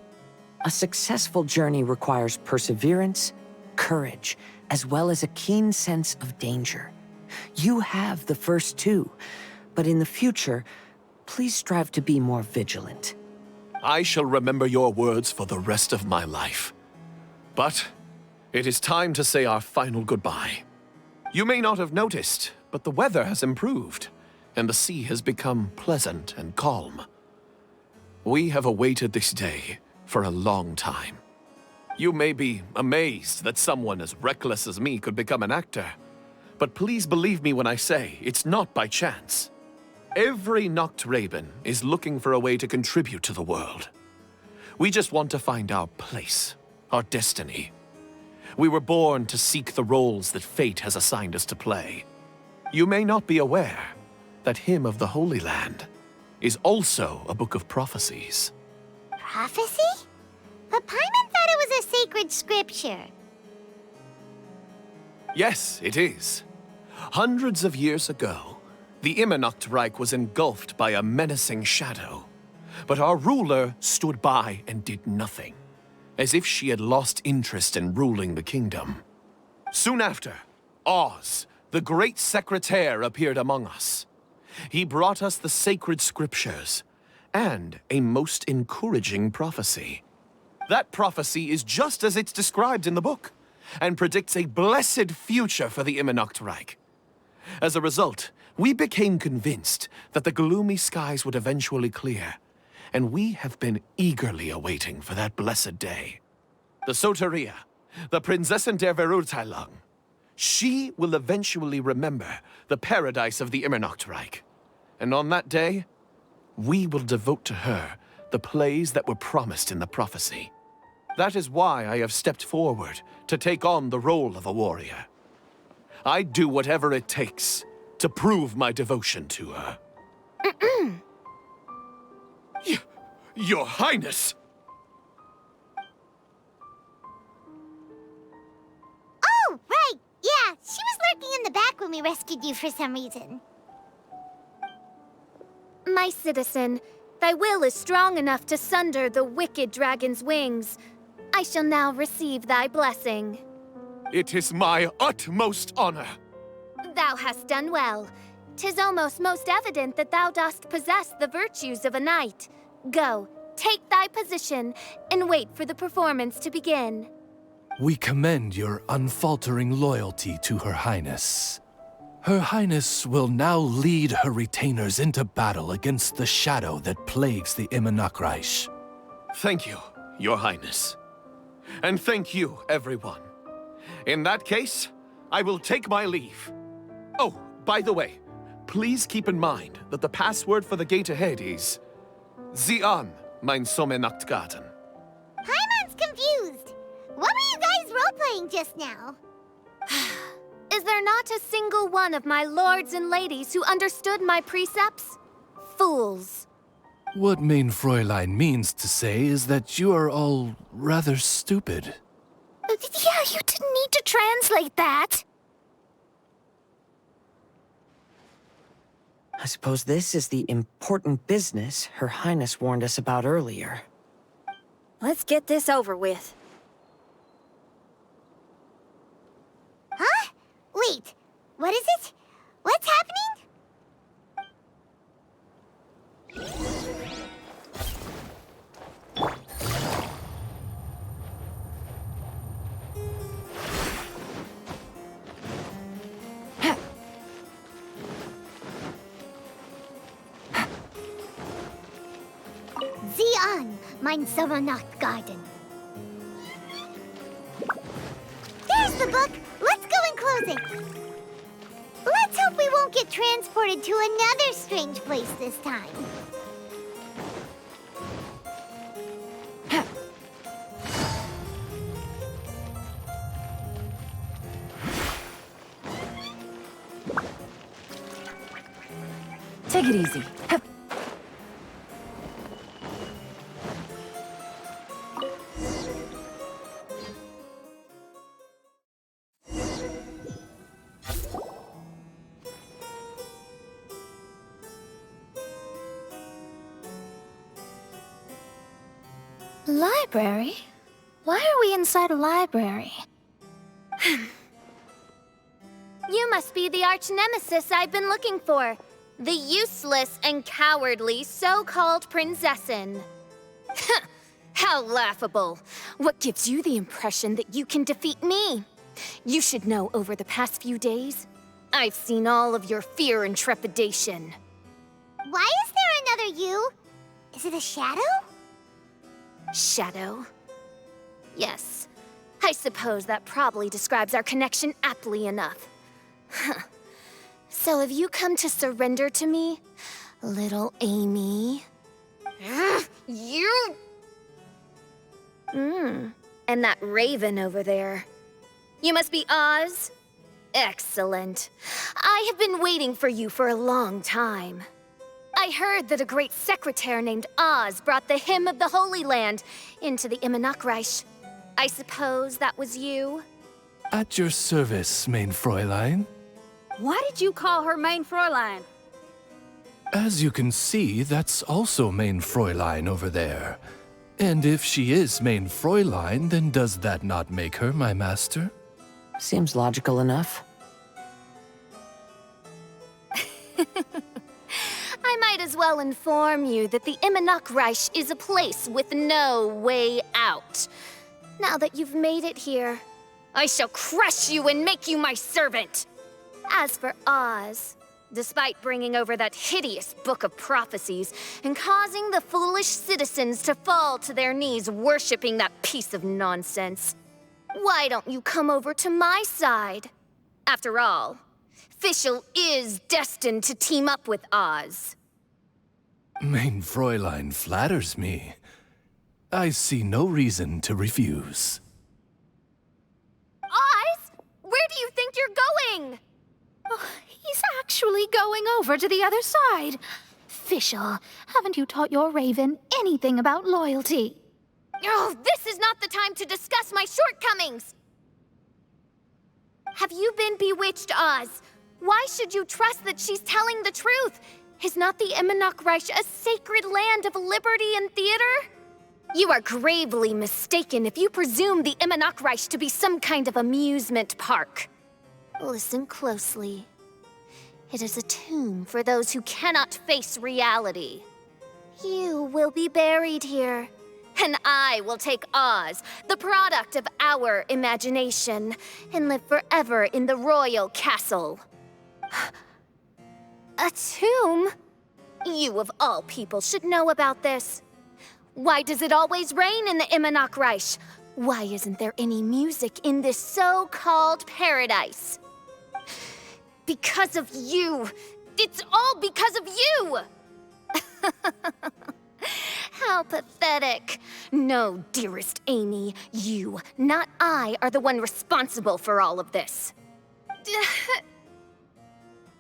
A successful journey requires perseverance, courage, as well as a keen sense of danger. You have the first two, but in the future, please strive to be more vigilant. I shall remember your words for the rest of my life. But it is time to say our final goodbye. You may not have noticed, but the weather has improved, and the sea has become pleasant and calm. We have awaited this day for a long time. You may be amazed that someone as reckless as me could become an actor, but please believe me when I say it's not by chance. Every Nachtraben is looking for a way to contribute to the world. We just want to find our place, our destiny. We were born to seek the roles that fate has assigned us to play. You may not be aware that Hymn of the Holy Land is also a book of prophecies. Prophecy? But Paimon thought it was a sacred scripture. Yes, it is. Hundreds of years ago, the Immernachtreich was engulfed by a menacing shadow. But our ruler stood by and did nothing, as if she had lost interest in ruling the kingdom. Soon after, Oz, the great secretaire, appeared among us. He brought us the sacred scriptures and a most encouraging prophecy. That prophecy is just as it's described in the book, and predicts a blessed future for the Immernachtreich. As a result, we became convinced that the gloomy skies would eventually clear, and we have been eagerly awaiting for that blessed day. The Soteria, the Prinzessin der Verurteilung, she will eventually remember the paradise of the Immernachtreich. And on that day, we will devote to her the plays that were promised in the prophecy. That is why I have stepped forward to take on the role of a warrior. I'd do whatever it takes to prove my devotion to her. Your Highness! Oh, right! Yeah, she was lurking in the back when we rescued you for some reason. My citizen, thy will is strong enough to sunder the wicked dragon's wings. I shall now receive thy blessing. It is my utmost honor. Thou hast done well. 'Tis almost most evident that thou dost possess the virtues of a knight. Go, take thy position and wait for the performance to begin. We commend your unfaltering loyalty to Her Highness. Her Highness will now lead her retainers into battle against the shadow that plagues the Immernachtreich. Thank you, Your Highness. And thank you, everyone. In that case, I will take my leave. Oh, by the way, please keep in mind that the password for the gate ahead is Zian, mein Sommernachtgarten. Paimon's confused. What were you guys role-playing just now? Is there not a single one of my lords and ladies who understood my precepts? Fools. What Mein Fräulein means to say is that you are all rather stupid. Yeah, you didn't need to translate that. I suppose this is the important business Her Highness warned us about earlier. Let's get this over with. Huh? Wait, what is it? What's happening? Zian, mein Sommernachtgarten. There's the book. Let's go and close it. Let's hope we won't get transported to another strange place this time. Take it easy. Library? Why are we inside a library? You must be the arch-nemesis I've been looking for. The useless and cowardly so-called Prinzessin. How laughable. What gives you the impression that you can defeat me? You should know over the past few days, I've seen all of your fear and trepidation. Why is there another you? Is it a shadow? Shadow? Yes. I suppose that probably describes our connection aptly enough. So have you come to surrender to me, little Amy? You... And that raven over there. You must be Oz? Excellent. I have been waiting for you for a long time. I heard that a great secretary named Oz brought the hymn of the Holy Land into the Immernachtreich. I suppose that was you? At your service, Mein Fräulein. Why did you call her Mein Fräulein? As you can see, that's also Mein Fräulein over there. And if she is Mein Fräulein, then does that not make her my master? Seems logical enough. I might as well inform you that the Immernachtreich is a place with no way out. Now that you've made it here, I shall crush you and make you my servant. As for Oz, despite bringing over that hideous book of prophecies and causing the foolish citizens to fall to their knees worshipping that piece of nonsense, why don't you come over to my side? After all, Fischl is destined to team up with Oz. Mein Fräulein flatters me. I see no reason to refuse. Oz? Where do you think you're going? Oh, he's actually going over to the other side. Fischl, haven't you taught your raven anything about loyalty? Oh, this is not the time to discuss my shortcomings! Have you been bewitched, Oz? Why should you trust that she's telling the truth? Is not the Immernachtreich a sacred land of liberty and theater? You are gravely mistaken if you presume the Immernachtreich to be some kind of amusement park. Listen closely. It is a tomb for those who cannot face reality. You will be buried here. And I will take Oz, the product of our imagination, and live forever in the royal castle. A tomb? You of all people should know about this. Why does it always rain in the Immernachtreich? Why isn't there any music in this so-called paradise? Because of you. It's all because of you! How pathetic. No, dearest Amy, you, not I, are the one responsible for all of this.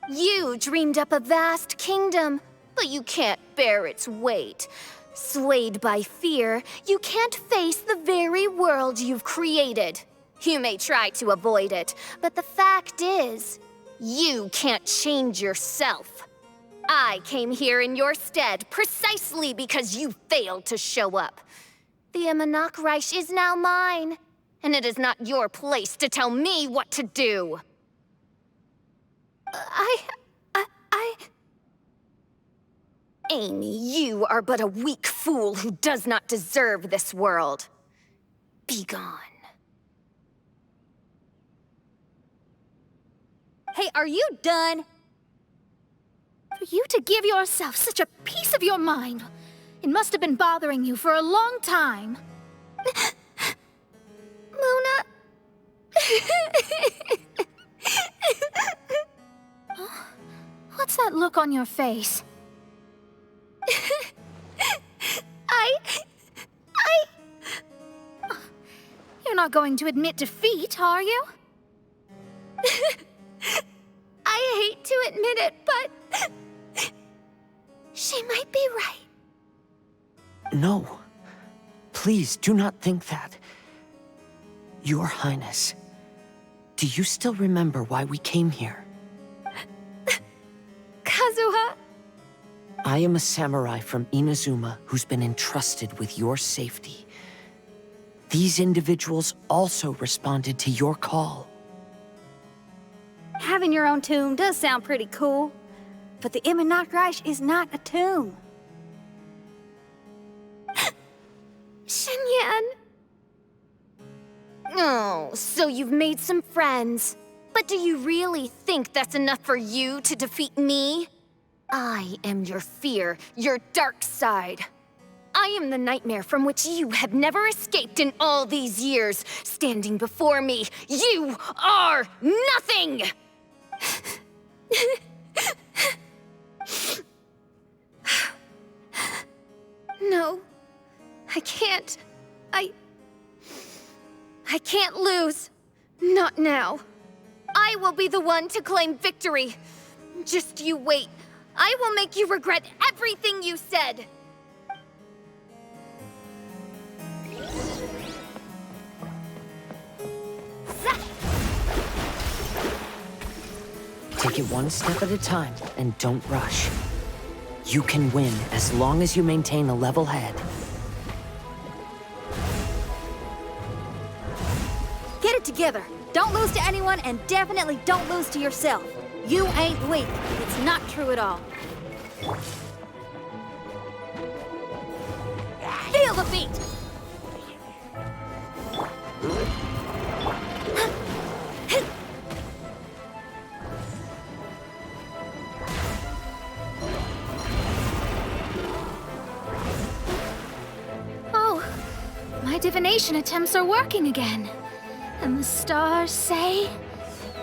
You dreamed up a vast kingdom, but you can't bear its weight. Swayed by fear, you can't face the very world you've created. You may try to avoid it, but the fact is, you can't change yourself. I came here in your stead precisely because you failed to show up. The Immernachtreich is now mine, and it is not your place to tell me what to do. Amy, you are but a weak fool who does not deserve this world. Be gone. Hey, are you done? For you to give yourself such a piece of your mind, it must have been bothering you for a long time. Luna. What's that look on your face? You're not going to admit defeat, are you? I hate to admit it, but she might be right. No. Please do not think that. Your Highness, do you still remember why we came here? Kazuha? I am a samurai from Inazuma who's been entrusted with your safety. These individuals also responded to your call. Having your own tomb does sound pretty cool, but the Immernachtreich is not a tomb. Shenyan. Oh, so you've made some friends. But do you really think that's enough for you to defeat me? I am your fear, your dark side. I am the nightmare from which you have never escaped in all these years. Standing before me, you are nothing! No, I can't. I can't lose. Not now. I will be the one to claim victory. Just you wait. I will make you regret everything you said. Take it one step at a time, and don't rush. You can win as long as you maintain a level head. Get it together. Don't lose to anyone, and definitely don't lose to yourself. You ain't weak. It's not true at all. Feel the beat! Oh, my divination attempts are working again. And the stars say,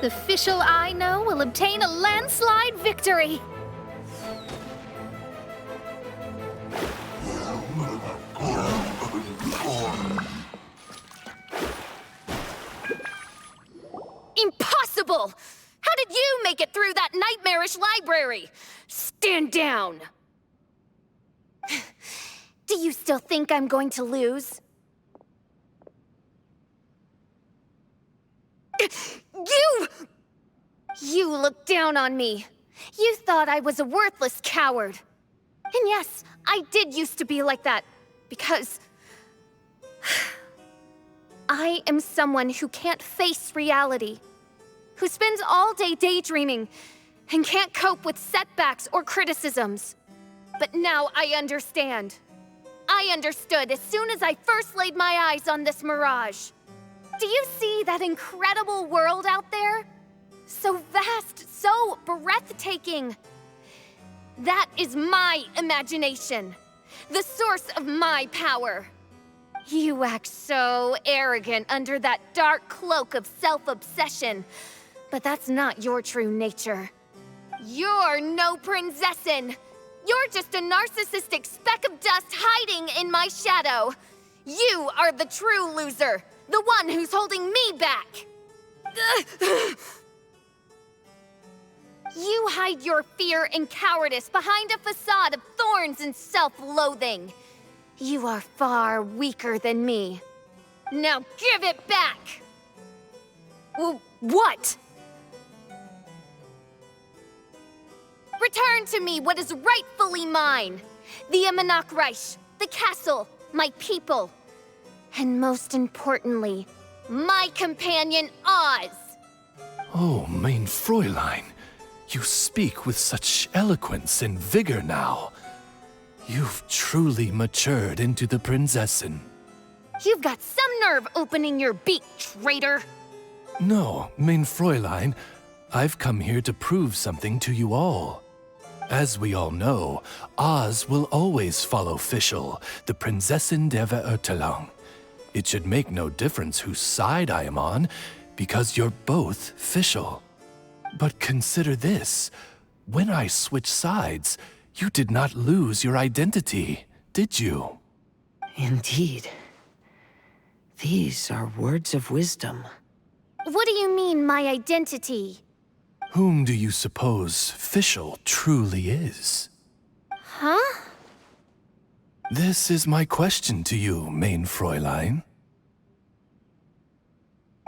the Fischl I know will obtain a landslide victory. Impossible! How did you make it through that nightmarish library? Stand down! Do you still think I'm going to lose? You looked down on me. You thought I was a worthless coward. And yes, I did used to be like that, because I am someone who can't face reality, who spends all day daydreaming, and can't cope with setbacks or criticisms. but now I understand. I understood as soon as I first laid my eyes on this Mirage. Do you see that incredible world out there? So vast, so breathtaking. That is my imagination, the source of my power. You act so arrogant under that dark cloak of self-obsession, but that's not your true nature. You're no princessin. You're just a narcissistic speck of dust hiding in my shadow. You are the true loser, the one who's holding me back. You hide your fear and cowardice behind a facade of thorns and self-loathing. You are far weaker than me. Now give it back! What? Return to me what is rightfully mine. The Immernachtreich, the castle, my people. And most importantly, my companion Oz. Oh, mein Fräulein, you speak with such eloquence and vigor now. You've truly matured into the Prinzessin. You've got some nerve opening your beak, traitor. No, mein Fräulein, I've come here to prove something to you all. As we all know, Oz will always follow Fischl, the Prinzessin der Verurteilung. It should make no difference whose side I am on, because you're both Fischl. But consider this. When I switched sides, you did not lose your identity, did you? Indeed. These are words of wisdom. What do you mean, my identity? Whom do you suppose Fischl truly is? Huh? This is my question to you, mein Fräulein.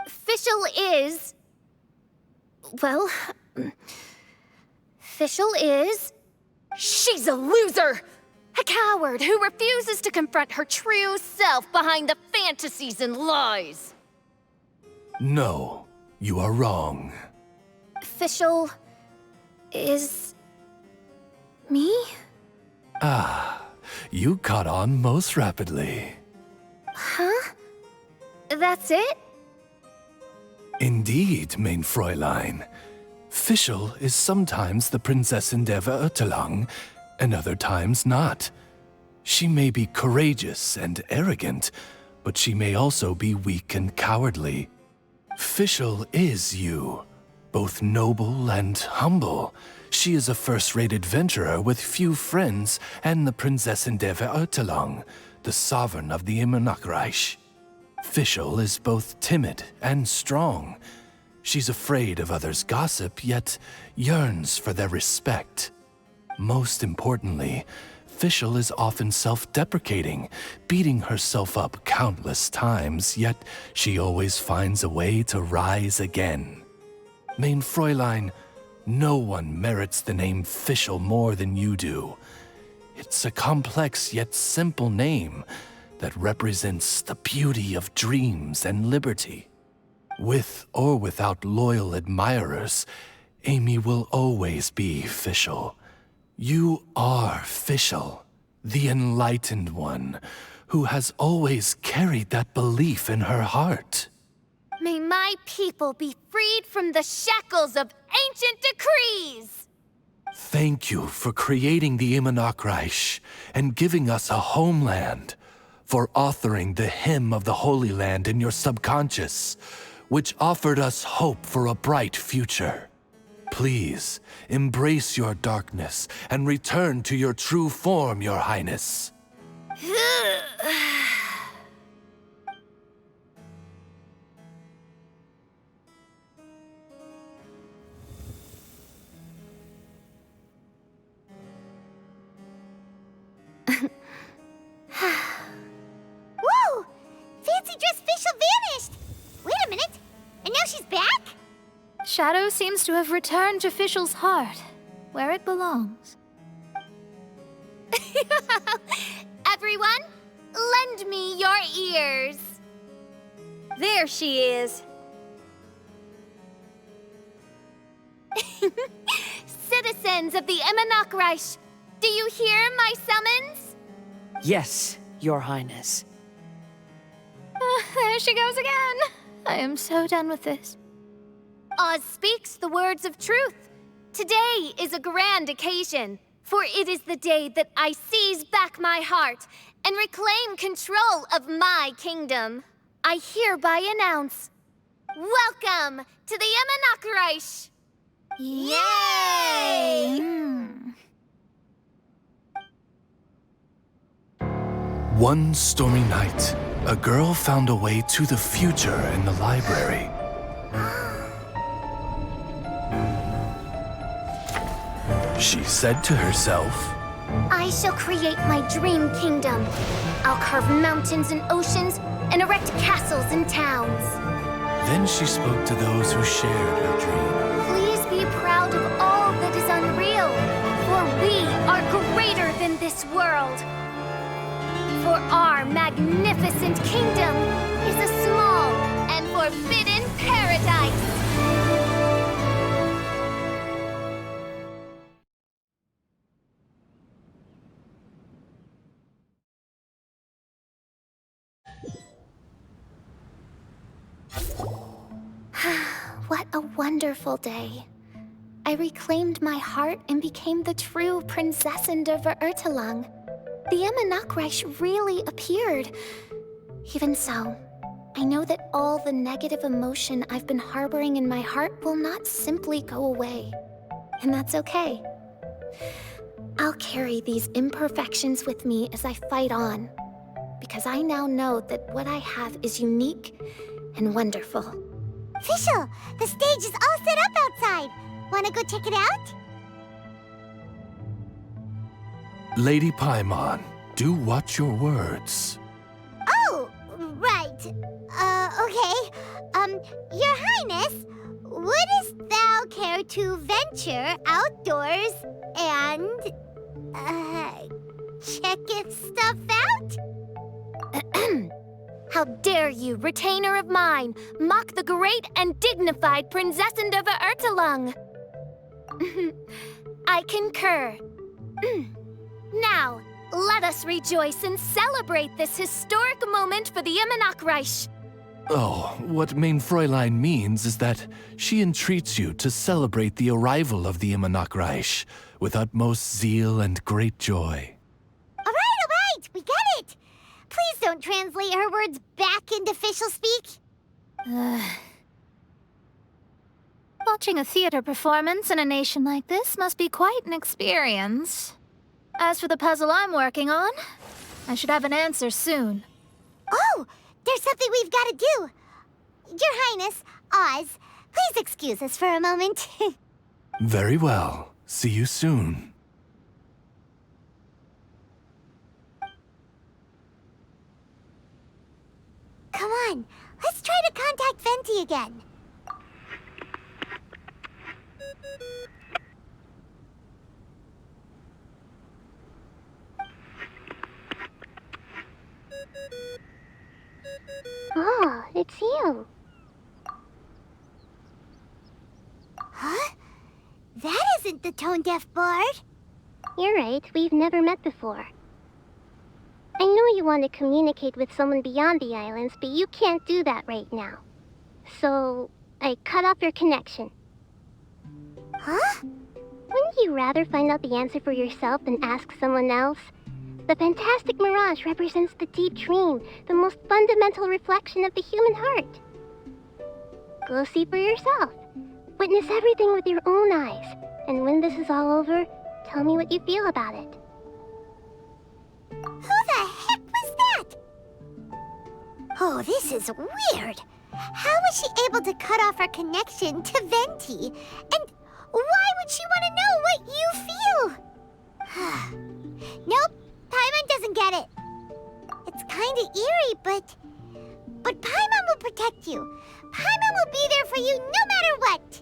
Fischl is... Well... Fischl is... She's a loser! A coward who refuses to confront her true self behind the fantasies and lies. No, you are wrong. Fischl is... me? Ah, you caught on most rapidly. Huh? That's it? Indeed, mein Fräulein. Fischl is sometimes the Prinzessin der Verurteilung, and other times not. She may be courageous and arrogant, but she may also be weak and cowardly. Fischl is you, both noble and humble. She is a first-rate adventurer with few friends and the Prinzessin der Verurteilung, the sovereign of the Immernachtreich. Fischl is both timid and strong. She's afraid of others' gossip, yet yearns for their respect. Most importantly, Fischl is often self-deprecating, beating herself up countless times, yet she always finds a way to rise again. Mein Fräulein, no one merits the name Fischl more than you do. It's a complex yet simple name that represents the beauty of dreams and liberty. With or without loyal admirers, Amy will always be Fischl. You are Fischl, the enlightened one, who has always carried that belief in her heart. May my people be freed from the shackles of ancient decrees! Thank you for creating the Immernachtreich and giving us a homeland, for authoring the hymn of the Holy Land in your subconscious, which offered us hope for a bright future. Please, embrace your darkness and return to your true form, Your Highness. Whoa! Fancy dress Fischl vanished! Wait a minute, and now she's back? Shadow seems to have returned to Fischl's heart, where it belongs. Everyone, lend me your ears. There she is. Citizens of the Immernachtreich, Do you hear my summons? Yes, Your Highness. There she goes again. I am so done with this. Oz speaks the words of truth. Today is a grand occasion, for it is the day that I seize back my heart and reclaim control of my kingdom. I hereby announce, welcome to the Immernachtreich! Yay! One stormy night, a girl found a way to the future in the library. She said to herself, I shall create my dream kingdom. I'll carve mountains and oceans and erect castles and towns. Then she spoke to those who shared her dream. Please be proud of all that is unreal, for we are greater than this world. For our magnificent kingdom is a small and forbidden paradise. What a wonderful day. I reclaimed my heart and became the true Prinzessin der Verurteilung. The Immernachtreich really appeared. Even so, I know that all the negative emotion I've been harboring in my heart will not simply go away. And that's okay. I'll carry these imperfections with me as I fight on, because I now know that what I have is unique and wonderful. Fischl, the stage is all set up outside. Wanna go check it out? Lady Paimon, do watch your words. Oh, right. Okay. Your Highness, wouldst thou care to venture outdoors and, checketh stuff out? How dare you, retainer of mine, mock the great and dignified Prinzessin der Verurteilung? I concur. Now, let us rejoice and celebrate this historic moment for the Immernachtreich. Oh, what Mein Fräulein means is that she entreats you to celebrate the arrival of the Immernachtreich with utmost zeal and great joy. All right, we get it. Please don't translate her words back into Fischl speak. Watching a theater performance in a nation like this must be quite an experience. As for the puzzle I'm working on, I should have an answer soon. Oh, there's something we've got to do. Your Highness, Oz, please excuse us for a moment. Very well. See you soon. Come on, let's try to contact Venti again. Oh, it's you. Huh? That isn't the tone-deaf bard. You're right, we've never met before. I know you want to communicate with someone beyond the islands, but you can't do that right now. So, I cut off your connection. Huh? Wouldn't you rather find out the answer for yourself than ask someone else? The fantastic Mirage represents the deep dream, the most fundamental reflection of the human heart. Go see for yourself. Witness everything with your own eyes. And when this is all over, tell me what you feel about it. Who the heck was that? Oh, this is weird. How was she able to cut off her connection to Venti? And why would she want to know what you feel? Nope, Paimon doesn't get it. It's kinda eerie, but Paimon will protect you. Paimon will be there for you no matter what.